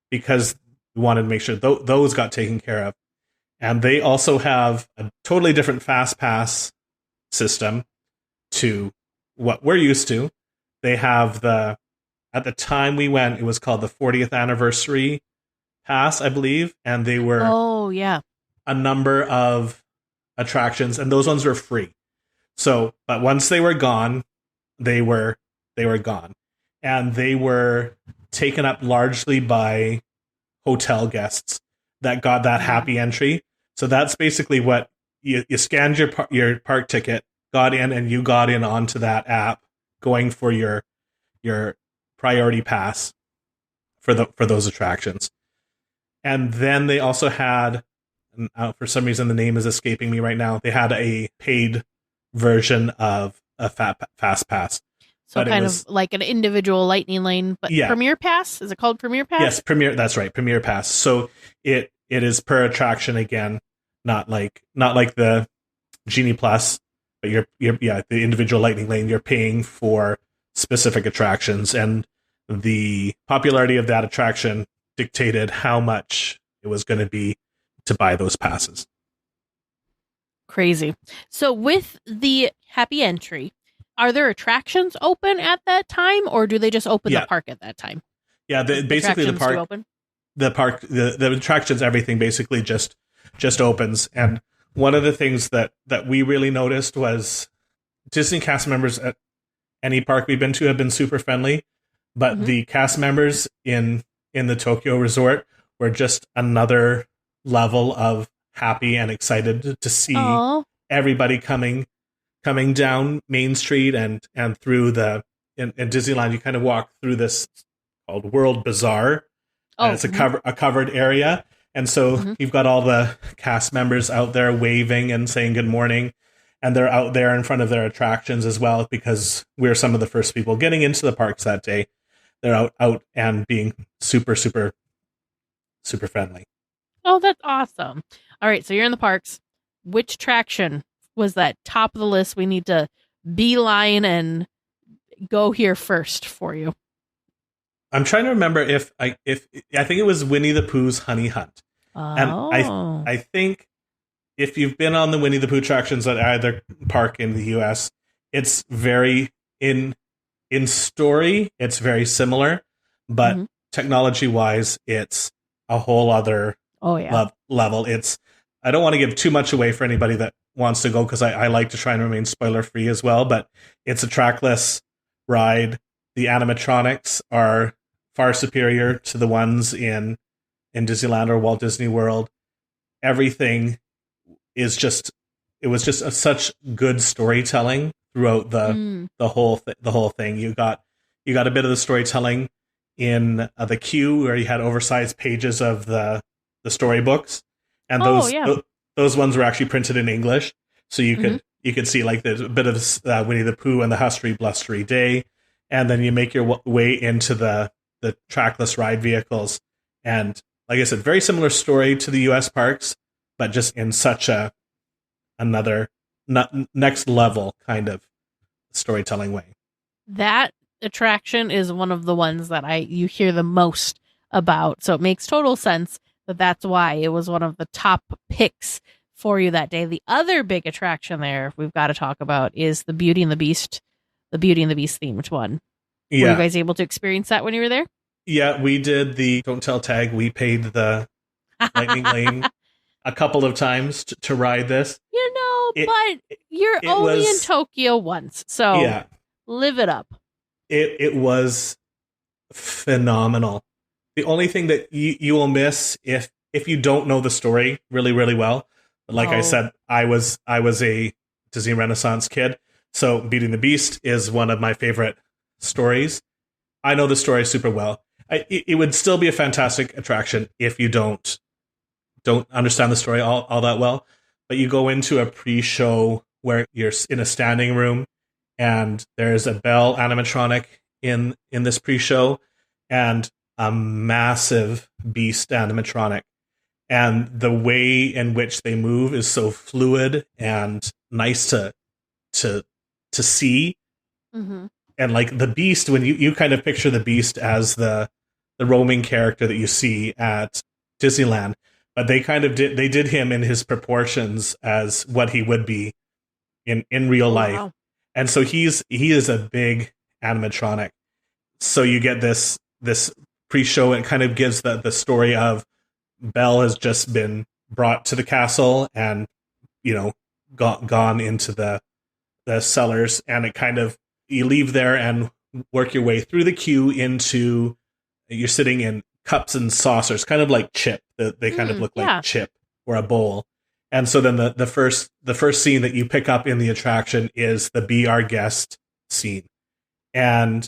because we wanted to make sure those got taken care of. And they also have a totally different fast pass system to what we're used to. They have at the time we went, it was called the 40th anniversary pass, I believe. And they were a number of attractions, and those ones were free. So, but once they were gone, they were gone. And they were taken up largely by hotel guests that got that happy entry. So that's basically what you scanned your park ticket, got in, and you got in onto that app, going for your priority pass for those attractions. And then they also had, for some reason the name is escaping me right now, they had a paid version of a fast pass. So but kind of like an individual lightning lane, but Premier Pass? Is it called Premier Pass? Yes, Premier. That's right, Premier Pass. So it is per attraction again, not like the Genie Plus, but you're the individual lightning lane. You're paying for specific attractions, and the popularity of that attraction dictated how much it was going to be to buy those passes. Crazy. So with the happy entry, are there attractions open at that time, or do they just open the park at that time? Yeah, basically the park, the attractions, everything basically just opens. And one of the things that we really noticed was Disney cast members at any park we've been to have been super friendly, but the cast members in the Tokyo resort were just another level of happy and excited to see everybody coming down Main Street and through in Disneyland. You kind of walk through this called World Bazaar, and it's a covered area. And so you've got all the cast members out there waving and saying good morning, and they're out there in front of their attractions as well, because we're some of the first people getting into the parks that day. They're out and being super, super, super friendly. Oh, that's awesome. All right, so you're in the parks. Which attraction was that top of the list we need to beeline and go here first for you? I'm trying to remember if I think it was Winnie the Pooh's Honey Hunt. And I think if you've been on the Winnie the Pooh attractions at either park in the US, it's very in story, it's very similar, but technology wise, it's a whole other level. I don't want to give too much away for anybody that wants to go, because I like to try and remain spoiler free as well, but it's a trackless ride. The animatronics are far superior to the ones in Disneyland or Walt Disney World. Everything is it was just such good storytelling throughout the whole thing. You got a bit of the storytelling in the queue, where you had oversized pages of the storybooks, and those ones were actually printed in English, so you could see like there's a bit of Winnie the Pooh and the Hustry Blustery Day, and then you make your way into the trackless ride vehicles, and like I said, very similar story to the U.S. parks, but just in such another next level kind of storytelling way. That attraction is one of the ones that you hear the most about, so it makes total sense that's why it was one of the top picks for you that day. The other big attraction there we've got to talk about is the Beauty and the Beast themed one. Yeah. Were you guys able to experience that when you were there? Yeah, we did the Don't Tell tag. We paid the Lightning Lane a couple of times to ride this. But you're only in Tokyo once, so live it up. It was phenomenal. The only thing that you will miss if you don't know the story really, really well, like I said, I was a Disney Renaissance kid, so Beauty and the Beast is one of my favorite stories. I know the story super well. It would still be a fantastic attraction if you don't understand the story all that well. But you go into a pre-show where you're in a standing room, and there's a Belle animatronic in this pre-show, and a massive Beast animatronic. And the way in which they move is so fluid and nice to see. Mm-hmm. And like the Beast, when you kind of picture the Beast as the roaming character that you see at Disneyland, but they kind of did him in his proportions as what he would be in real life. Wow. And so he is a big animatronic. So you get this pre-show. It kind of gives the story of Belle has just been brought to the castle and, gone into the cellars, and it kind of, you leave there and work your way through the queue into, you're sitting in cups and saucers, kind of like chip. They kind of look like chip or a bowl. And so then the first scene that you pick up in the attraction is the Be Our Guest scene. And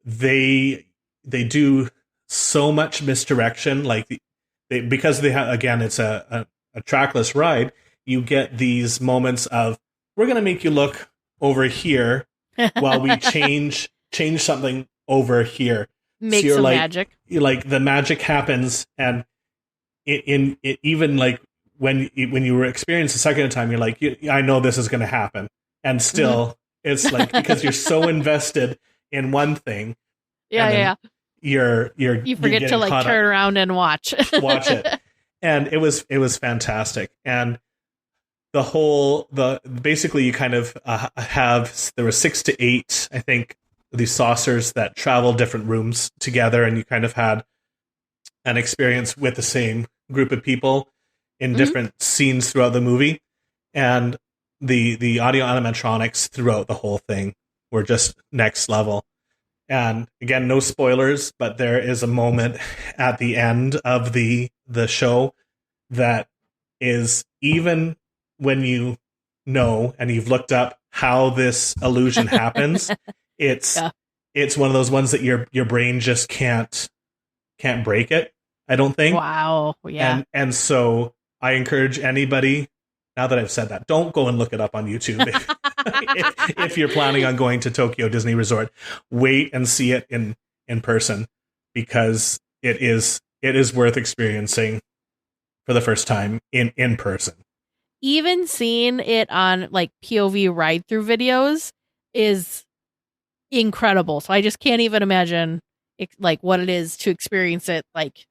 they do so much misdirection, because they have, again, it's a trackless ride. You get these moments of, we're going to make you look over here while we change something over here. Make some magic. The magic happens, and it even like when you were experienced the second time, you're like, I know this is going to happen, and still it's like, because you're so invested in one thing. You forget to like turn around and watch it. And it was fantastic. And basically you kind of there were 6 to 8, I think, these saucers that travel different rooms together, and you kind of had an experience with the same group of people in different scenes throughout the movie. And the audio animatronics throughout the whole thing were just next level. And again, no spoilers, but there is a moment at the end of the show that is, even when you know and you've looked up how this illusion happens, it's one of those ones that your brain just can't break it, I don't think. Wow. Yeah. And so I encourage anybody, now that I've said that, don't go and look it up on YouTube. if you're planning on going to Tokyo Disney Resort, wait and see it in person, because it is worth experiencing for the first time in person. Even seeing it on like POV ride through videos is incredible. So I just can't even imagine like what it is to experience it like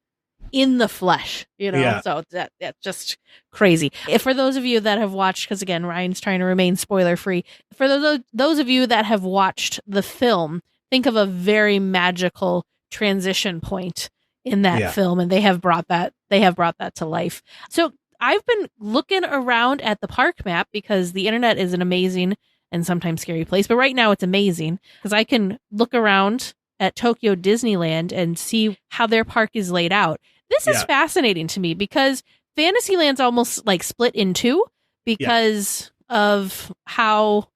in the flesh, Yeah. So that's just crazy. For those of you that have watched, because again, Ryan's trying to remain spoiler free. For those of you that have watched the film, think of a very magical transition point in that film, and they have brought that to life. So I've been looking around at the park map, because the internet is an amazing and sometimes scary place, but right now it's amazing because I can look around at Tokyo Disneyland and see how their park is laid out. This is fascinating to me, because Fantasyland's almost like split in two because of how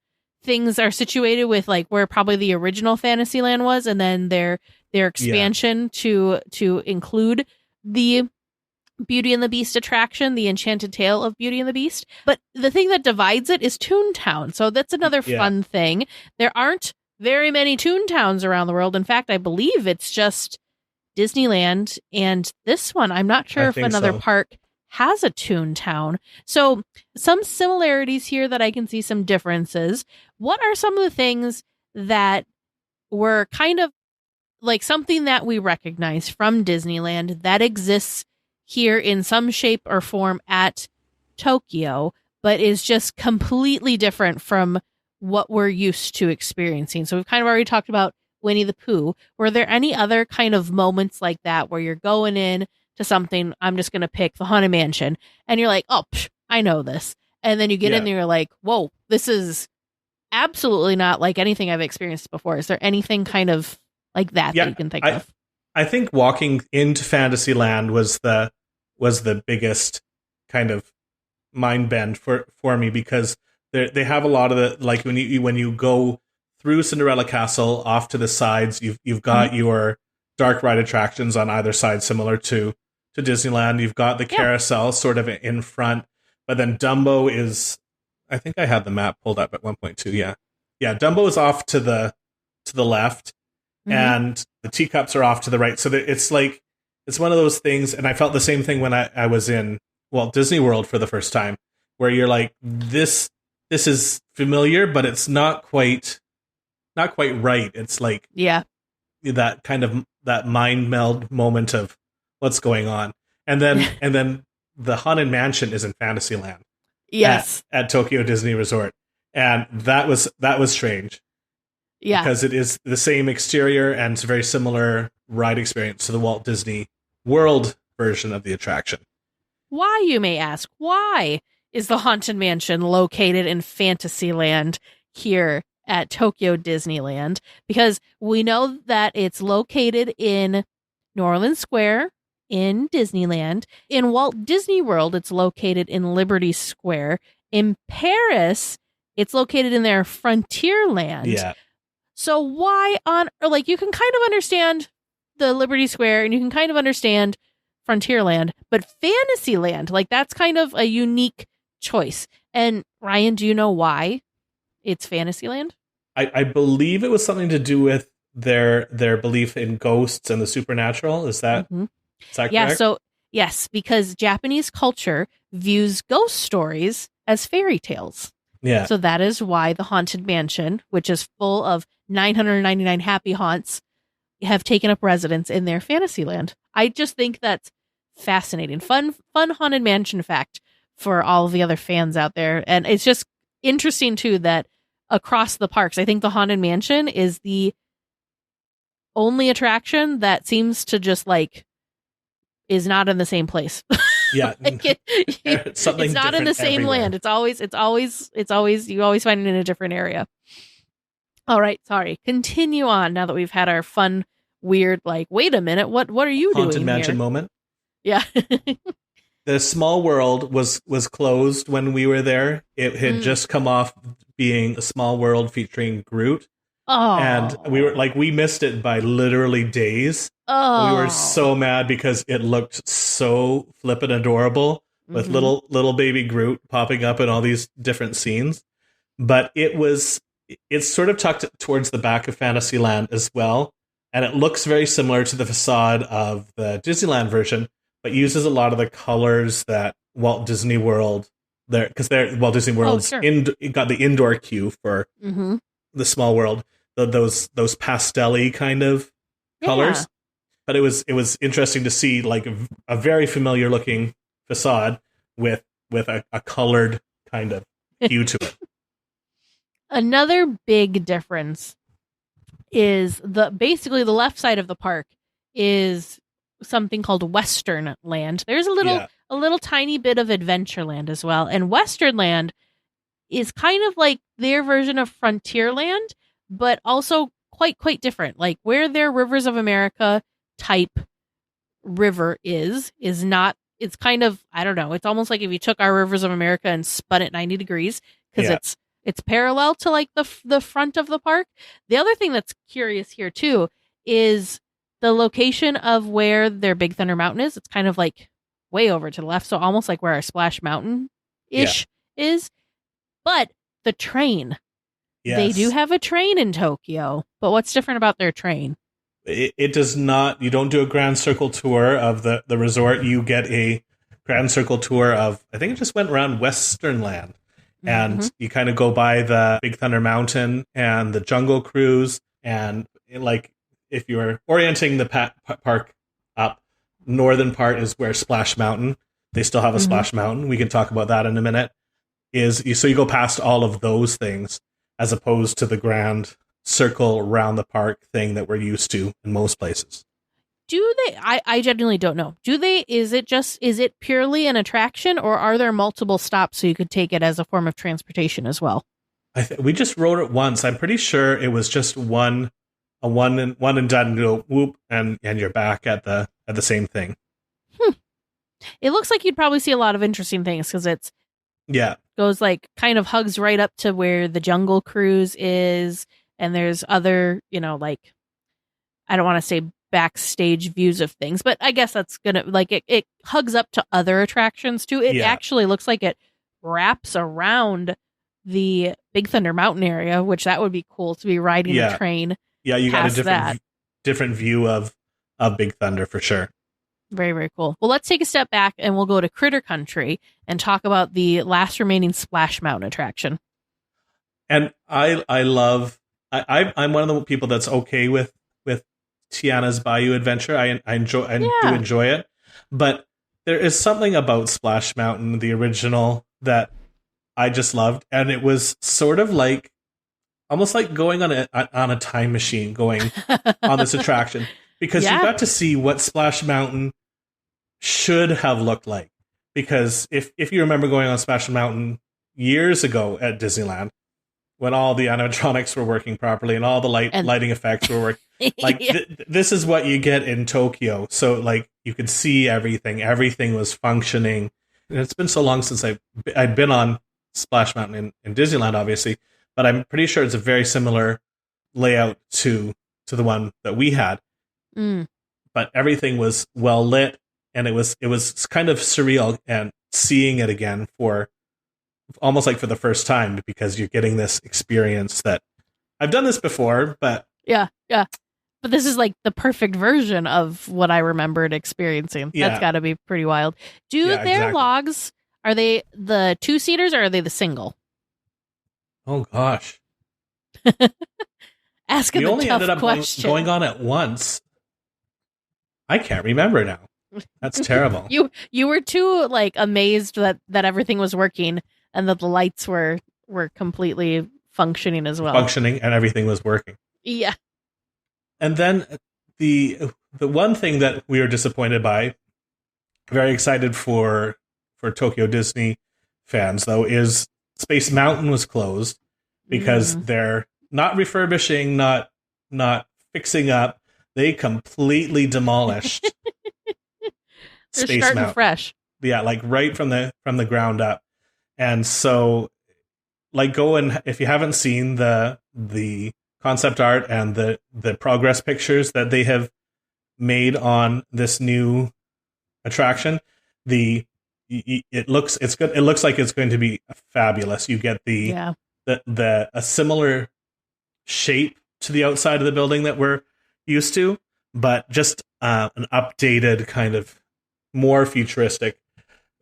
things are situated with like where probably the original Fantasyland was, and then their expansion to include the Beauty and the Beast attraction, the Enchanted Tale of Beauty and the Beast. But the thing that divides it is Toontown. So that's another fun thing. There aren't very many Toontowns around the world. In fact, I believe it's just Disneyland and this one. I'm not sure if another park has a Toontown. So some similarities here that I can see some differences. What are some of the things that were kind of like something that we recognize from Disneyland that exists here in some shape or form at Tokyo, but is just completely different from what we're used to experiencing. So we've kind of already talked about Winnie the Pooh. Were there any other kind of moments like that where you're going in to something, I'm just going to pick the Haunted Mansion, and you're like, oh, I know this. And then you get in there, you're like, whoa, this is absolutely not like anything I've experienced before. Is there anything kind of like that that you can think of? I think walking into Fantasyland was the biggest kind of mind bend for me, because they have a lot of the, like when you go through Cinderella Castle off to the sides, you've got your dark ride attractions on either side, similar to Disneyland. You've got the carousel sort of in front, but then Dumbo is, I think I had the map pulled up at 1.2. Yeah, Dumbo is off to the left, and the teacups are off to the right. So it's like, it's one of those things, and I felt the same thing when I was in Walt Disney World for the first time, where you're like, this is familiar, but it's not quite right. It's like that kind of that mind meld moment of what's going on, and then the Haunted Mansion is in Fantasyland. Yes, at Tokyo Disney Resort, and that was strange. Yeah, because it is the same exterior and it's a very similar ride experience to the Walt Disney World version of the attraction. Why, you may ask, why is the Haunted Mansion located in Fantasyland here at Tokyo Disneyland? Because we know that it's located in Norland Square in Disneyland. In Walt Disney World, it's located in Liberty Square. In Paris, it's located in their Frontierland. Yeah. So why like, you can kind of understand the Liberty Square and you can kind of understand Frontierland, but Fantasyland, like, that's kind of a unique choice. And Ryan, do you know why it's Fantasyland? I believe it was something to do with their belief in ghosts and the supernatural. Is that correct? Yeah, so yes, because Japanese culture views ghost stories as fairy tales. Yeah. So that is why the Haunted Mansion, which is full of 999 happy haunts, have taken up residence in their Fantasyland. I just think that's fascinating. Fun Haunted Mansion fact for all of the other fans out there. And it's just interesting, too, that across the parks, I think the Haunted Mansion is the only attraction that seems to just, like, is not in the same place. Yeah. Like it's not in the same everywhere. land. It's always, you always find it in a different area. All right. Sorry. Continue on now that we've had our fun, weird, like, wait a minute, what are you doing Haunted Mansion here? moment. Yeah. The Small World was closed when we were there. It had just come off being a Small World featuring Groot. Oh. And we missed it by literally days. Oh. We were so mad because it looked so flippin' adorable with little baby Groot popping up in all these different scenes. But it's sort of tucked towards the back of Fantasyland as well. And it looks very similar to the facade of the Disneyland version, but uses a lot of the colors that Walt Disney World there, because Walt Disney World's got the indoor queue for the Small World, those pastel-y kind of colors. But it was interesting to see, like, a very familiar looking facade with a colored kind of hue to it. Another big difference is basically the left side of the park is something called Western Land. There's a little tiny bit of Adventureland as well. And Western Land is kind of like their version of Frontierland, but also quite different. Like, where their Rivers of America type river is not, it's kind of, I don't know, it's almost like if you took our Rivers of America and spun it 90 degrees, because it's parallel to, like, the front of the park. The other thing that's curious here too is the location of where their Big Thunder Mountain is. It's kind of like way over to the left, so almost like where our Splash Mountain ish is. But the train, they do have a train in Tokyo, but what's different about their train? It does not, you don't do a Grand Circle tour of the resort. You get a Grand Circle tour of, I think it just went around Western Land. And you kind of go by the Big Thunder Mountain and the Jungle Cruise. And, like, if you're orienting the park up, northern part is where Splash Mountain they still have a Splash Mountain. We can talk about that in a minute. So you go past all of those things as opposed to the grand circle around the park thing that we're used to in most places. Do they? I genuinely don't know. Do they? Is it purely an attraction, or are there multiple stops so you could take it as a form of transportation as well? We just rode it once. I'm pretty sure it was just one and done. Go whoop, and you're back at the same thing. It looks like you'd probably see a lot of interesting things because it's goes like kind of hugs right up to where the Jungle Cruise is, and there's other like I don't want to say backstage views of things, but I guess that's gonna like it hugs up to other attractions too. It actually looks like it wraps around the Big Thunder Mountain area, which that would be cool to be riding a train. Yeah, you got a different view of Big Thunder for sure. Very, very cool. Well, let's take a step back and we'll go to Critter Country and talk about the last remaining Splash Mountain attraction. And I'm one of the people that's okay with Tiana's Bayou Adventure. I do enjoy it, but there is something about Splash Mountain, the original, that I just loved, and it was sort of like almost like going on a time machine, going on this attraction, because you got to see what Splash Mountain should have looked like. Because if you remember going on Splash Mountain years ago at Disneyland, when all the animatronics were working properly and all the lighting effects were working. Like this is what you get in Tokyo. So like you could see everything. Everything was functioning. And it's been so long since I'd been on Splash Mountain in Disneyland, obviously, but I'm pretty sure it's a very similar layout to the one that we had. But everything was well lit, and it was kind of surreal, and seeing it again for almost like for the first time, because you're getting this experience that I've done this before, but but this is like the perfect version of what I remembered experiencing. That's got to be pretty wild. Their logs, are they the 2-seaters or are they the single? Oh gosh. Asking the tough question. We only ended up going on it once. I can't remember now. That's terrible. You were too like amazed that everything was working and that the lights were completely functioning as well. Functioning and everything was working. Yeah. And then the one thing that we were disappointed by, very excited for Tokyo Disney fans though, is Space Mountain was closed because they're not refurbishing, not fixing up. They completely demolished Space Mountain fresh. Yeah, like right from the ground up. And so like go and if you haven't seen the concept art and the progress pictures that they have made on this new attraction, it looks like it's going to be fabulous. You get a similar shape to the outside of the building that we're used to, but just an updated kind of more futuristic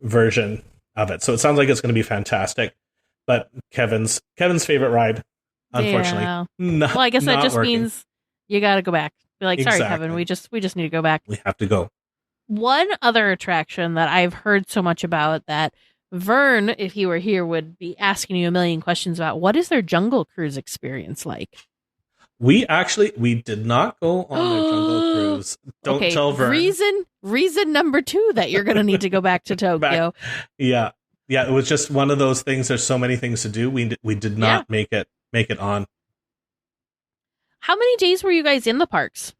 version of it. So it sounds like it's going to be fantastic. But Kevin's favorite ride, unfortunately, well, I guess that just working. Means you got to go back. Be like, sorry, Kevin, we just need to go back. We have to go. One other attraction that I've heard so much about that Vern, if he were here, would be asking you a million questions about. What is their Jungle Cruise experience like? We did not go on their Jungle Cruise. Don't tell Vern. Reason number 2 that you're going to need to go back to Tokyo. Yeah, it was just one of those things. There's so many things to do. We did not make it on. How many days were you guys in the parks?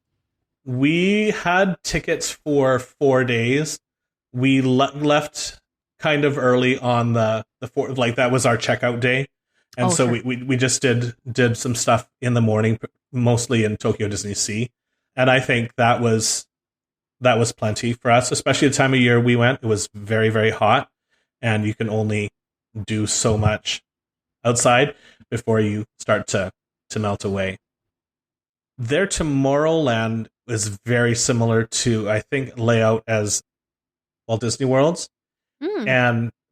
We had tickets for 4 days. We left kind of early on the 4th, like that was our checkout day. And so sure. we just did some stuff in the morning, mostly in Tokyo Disney Sea. And I think that was plenty for us, especially the time of year we went. It was very, very hot, and you can only do so much outside before you start to melt away. Their Tomorrowland is very similar to, I think, layout as Walt Disney World's.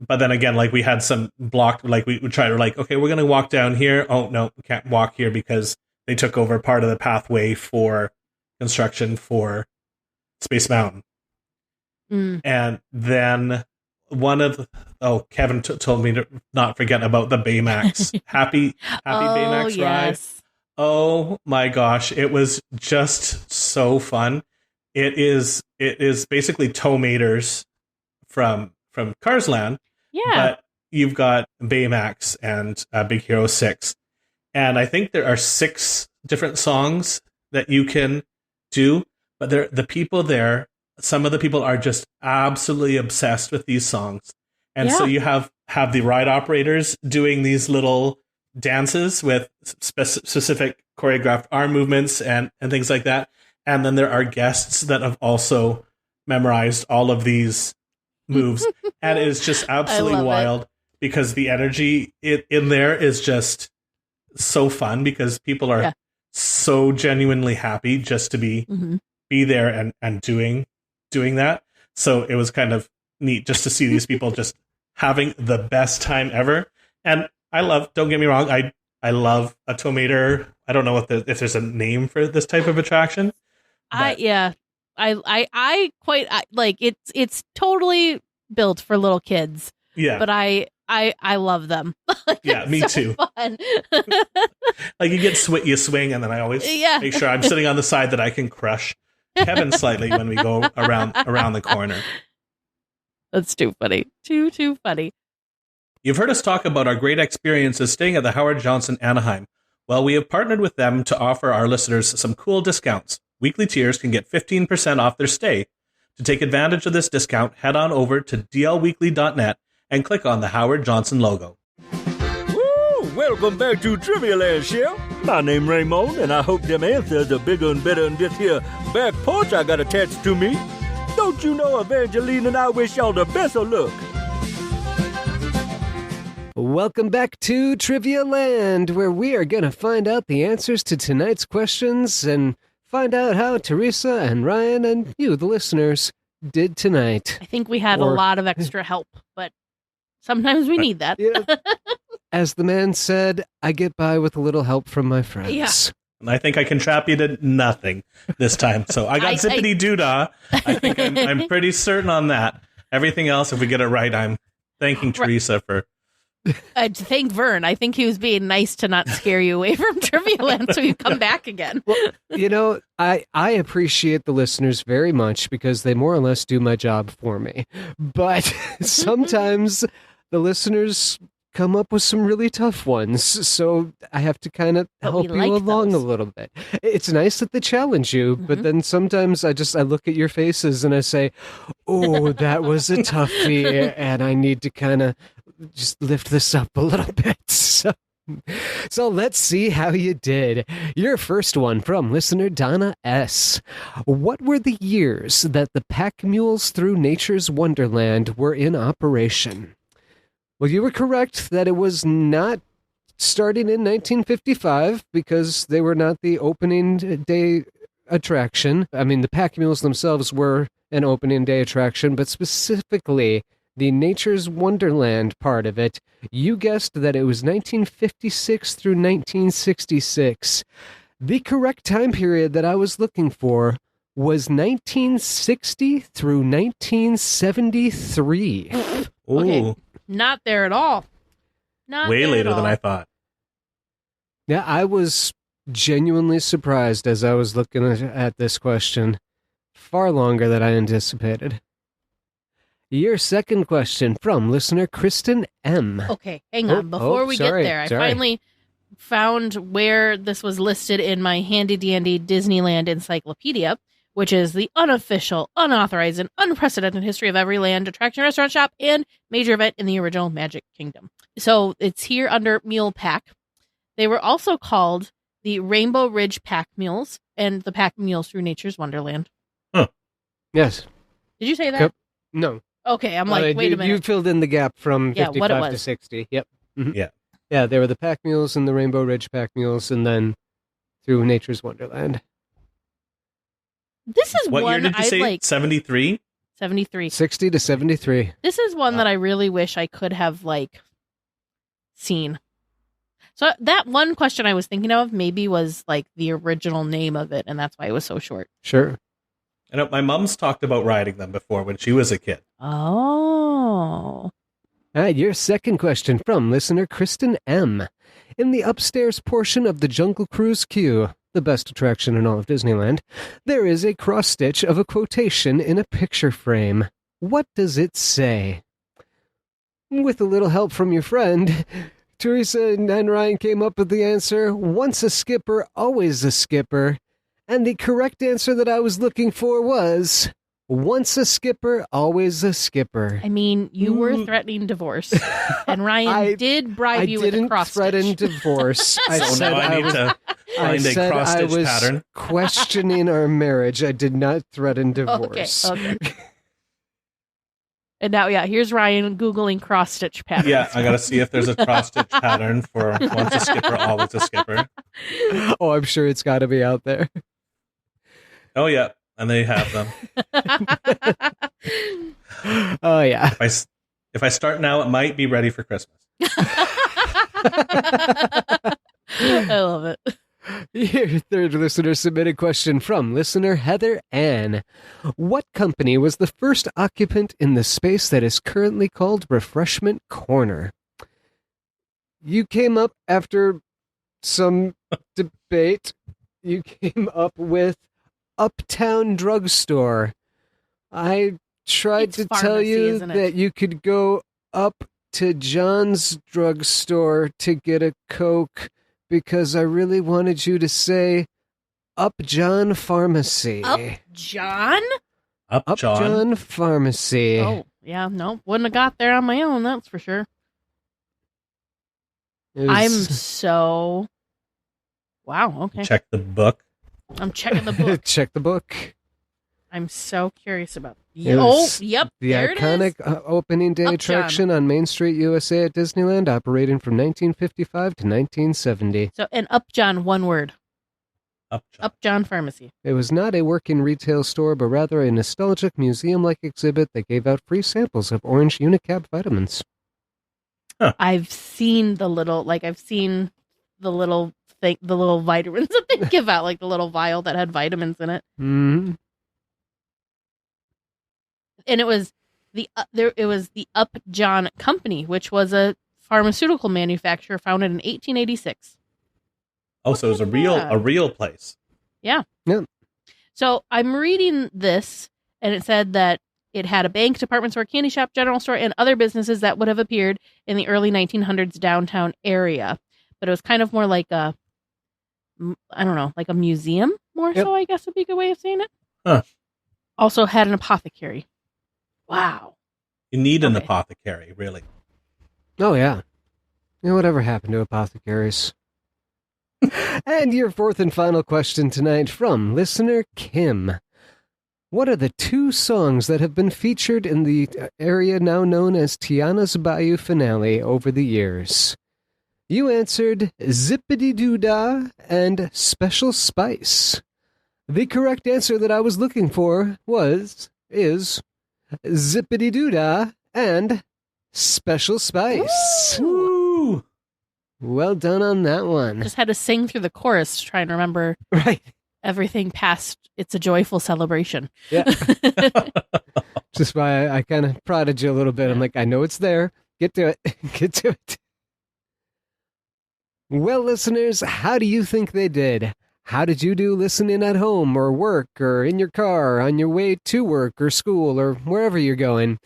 But then again, like we had some blocked, like we would try to like, okay, we're going to walk down here. Oh no, we can't walk here because they took over part of the pathway for construction for Space Mountain. And then Kevin told me to not forget about the Baymax. Happy Baymax ride. Oh my gosh, it was just so fun. It is basically Tow Maters from Cars Land. Yeah. But you've got Baymax and Big Hero 6. And I think there are 6 different songs that you can do, but the people there, some of the people are just absolutely obsessed with these songs. And so you have the ride operators doing these little dances with specific choreographed arm movements and things like that. And then there are guests that have also memorized all of these moves. And it's just absolutely wild because the energy in there is just so fun because people are so genuinely happy just to be there and doing that. So it was kind of neat just to see these people just having the best time ever. And don't get me wrong, I love a Tow Mater. I don't know if there's a name for this type of attraction. I quite like it's totally built for little kids. Yeah. But I love them. Yeah, me too. Fun. Like you swing, and then I always make sure I'm sitting on the side that I can crush Kevin slightly when we go around the corner. That's too funny. Too funny. You've heard us talk about our great experiences staying at the Howard Johnson Anaheim. Well, we have partnered with them to offer our listeners some cool discounts. Weekly tiers can get 15% off their stay. To take advantage of this discount, head on over to DLWeekly.net and click on the Howard Johnson logo. Woo! Welcome back to Trivia Land, Shell. My name Raymond, and I hope them answers are bigger and better than this here back porch I got attached to me. Don't you know Evangeline and I wish y'all the best of luck. Welcome back to Trivia Land, where we are going to find out the answers to tonight's questions and find out how Teresa and Ryan and you, the listeners, did tonight. I think we had a lot of extra help, but sometimes we need that. Yeah. As the man said, I get by with a little help from my friends. Yeah. And I think I can trap you to nothing this time. So I got zippity doodah. I think I'm pretty certain on that. Everything else, if we get it right, I'm thanking Teresa for. To thank Vern. I think he was being nice to not scare you away from Trivia Land so you come back again. Well, I appreciate the listeners very much because they more or less do my job for me. But sometimes the listeners come up with some really tough ones, so I have to kind of help you along a little bit. It's nice that they challenge you, but then sometimes I look at your faces and I say, oh, that was a toughie, and I need to kind of just lift this up a little bit. So let's see how you did. Your first one from listener Donna S. What were the years that the pack mules through Nature's Wonderland were in operation? Well, you were correct that it was not starting in 1955 because they were not the opening day attraction. I mean, the pack mules themselves were an opening day attraction, but specifically the Nature's Wonderland part of it, you guessed that it was 1956 through 1966. The correct time period that I was looking for was 1960 through 1973. Ooh. Okay. Not there at all. Way later than I thought. Yeah, I was genuinely surprised as I was looking at this question. Far longer than I anticipated. Your second question from listener Kristen M. Okay, hang on. Before we get there, I finally found where this was listed in my handy-dandy Disneyland encyclopedia, which is the unofficial, unauthorized, and unprecedented history of every land, attraction, restaurant, shop, and major event in the original Magic Kingdom. So it's here under Mule Pack. They were also called the Rainbow Ridge Pack Mules and the Pack Mules through Nature's Wonderland. Huh. Yes. Did you say that? No. Okay, I'm like, wait a minute. You filled in the gap from 55 to 60. Yep. Mm-hmm. Yeah. Yeah, they were the Pack Mules and the Rainbow Ridge Pack Mules, and then through Nature's Wonderland. This is what one year did you say? like 73? 73. 60 to 73. This is one that I really wish I could have seen. So that one question I was thinking of maybe was the original name of it, and that's why it was so short. Sure. And my mom's talked about riding them before when she was a kid. Oh. All right, your second question from listener Kristen M. In the upstairs portion of the Jungle Cruise queue, the best attraction in all of Disneyland, there is a cross-stitch of a quotation in a picture frame. What does it say? With a little help from your friend, Teresa and Ryan came up with the answer, once a skipper, always a skipper. And the correct answer that I was looking for was, once a skipper, always a skipper. I mean, you were threatening divorce, and Ryan did bribe you with a cross stitch. I didn't threaten divorce. I So said now I need to find a cross-stitch pattern. Questioning our marriage. I did not threaten divorce. Okay. And now, here's Ryan Googling cross-stitch patterns. Yeah, I got to see if there's a cross-stitch pattern for once a skipper, always a skipper. Oh, I'm sure it's got to be out there. Oh, yeah, and they have them. Oh, yeah. If I start now, it might be ready for Christmas. I love it. Your third listener submitted question from listener Heather Ann. What company was the first occupant in the space that is currently called Refreshment Corner? You came up after some debate. You came up with Uptown Drugstore. I tried It's to pharmacy, tell you isn't it? that you could go up to John's drugstore to get a Coke because I really wanted you to say Up John Pharmacy. Up John? Up John Pharmacy. Oh, yeah, no. Wouldn't have got there on my own, that's for sure. It was- I'm so... Wow, okay. Check the book. I'm checking the book. Check the book. I'm so curious about... It Oh, was yep, The there iconic it is. opening day Up attraction on Main Street, USA at Disneyland, operating from 1955 to 1970. So, and Up John, one word. Up. Up John Pharmacy. It was not a working retail store, but rather a nostalgic museum-like exhibit that gave out free samples of orange Unicap vitamins. I've seen the little thing, the little vitamins that they give out, like the little vial that had vitamins in it. Mm-hmm. And it was the Up John Company, which was a pharmaceutical manufacturer founded in 1886. Oh, so it was a real place. Yeah. Yeah. So I'm reading this, and it said that it had a bank, department store, candy shop, general store, and other businesses that would have appeared in the early 1900s downtown area. But it was kind of more like a museum, more so, I guess would be a good way of saying it. Huh. Also had an apothecary. Wow. You need an apothecary, really. Oh, yeah. Whatever happened to apothecaries? And your fourth and final question tonight from listener Kim. What are the two songs that have been featured in the area now known as Tiana's Bayou finale over the years? You answered Zippity Doo Dah and Special Spice. The correct answer that I was looking for is Zippity Doo Dah and Special Spice. Woo! Well done on that one. Just had to sing through the chorus to try and remember Right. everything past It's a Joyful Celebration. Yeah. Just why I kind of prodded you a little bit. I'm like, I know it's there. Get to it. Get to it. Well, listeners, how do you think they did? How did you do listening at home or work or in your car on your way to work or school or wherever you're going?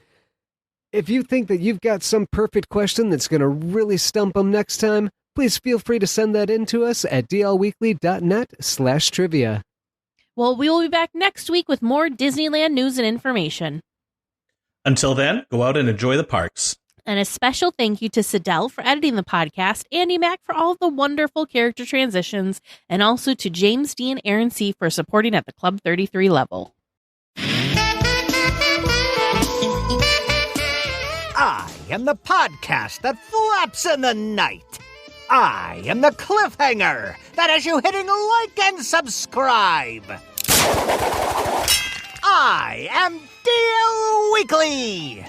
If you think that you've got some perfect question that's going to really stump them next time, please feel free to send that in to us at dlweekly.net/trivia. Well, we will be back next week with more Disneyland news and information. Until then, go out and enjoy the parks. And a special thank you to Sidel for editing the podcast, Andy Mack for all of the wonderful character transitions, and also to James D. and Aaron C. for supporting at the Club 33 level. I am the podcast that flaps in the night. I am the cliffhanger that has you hitting like and subscribe. I am DLWeekly.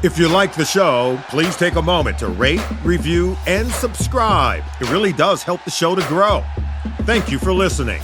If you like the show, please take a moment to rate, review, and subscribe. It really does help the show to grow. Thank you for listening.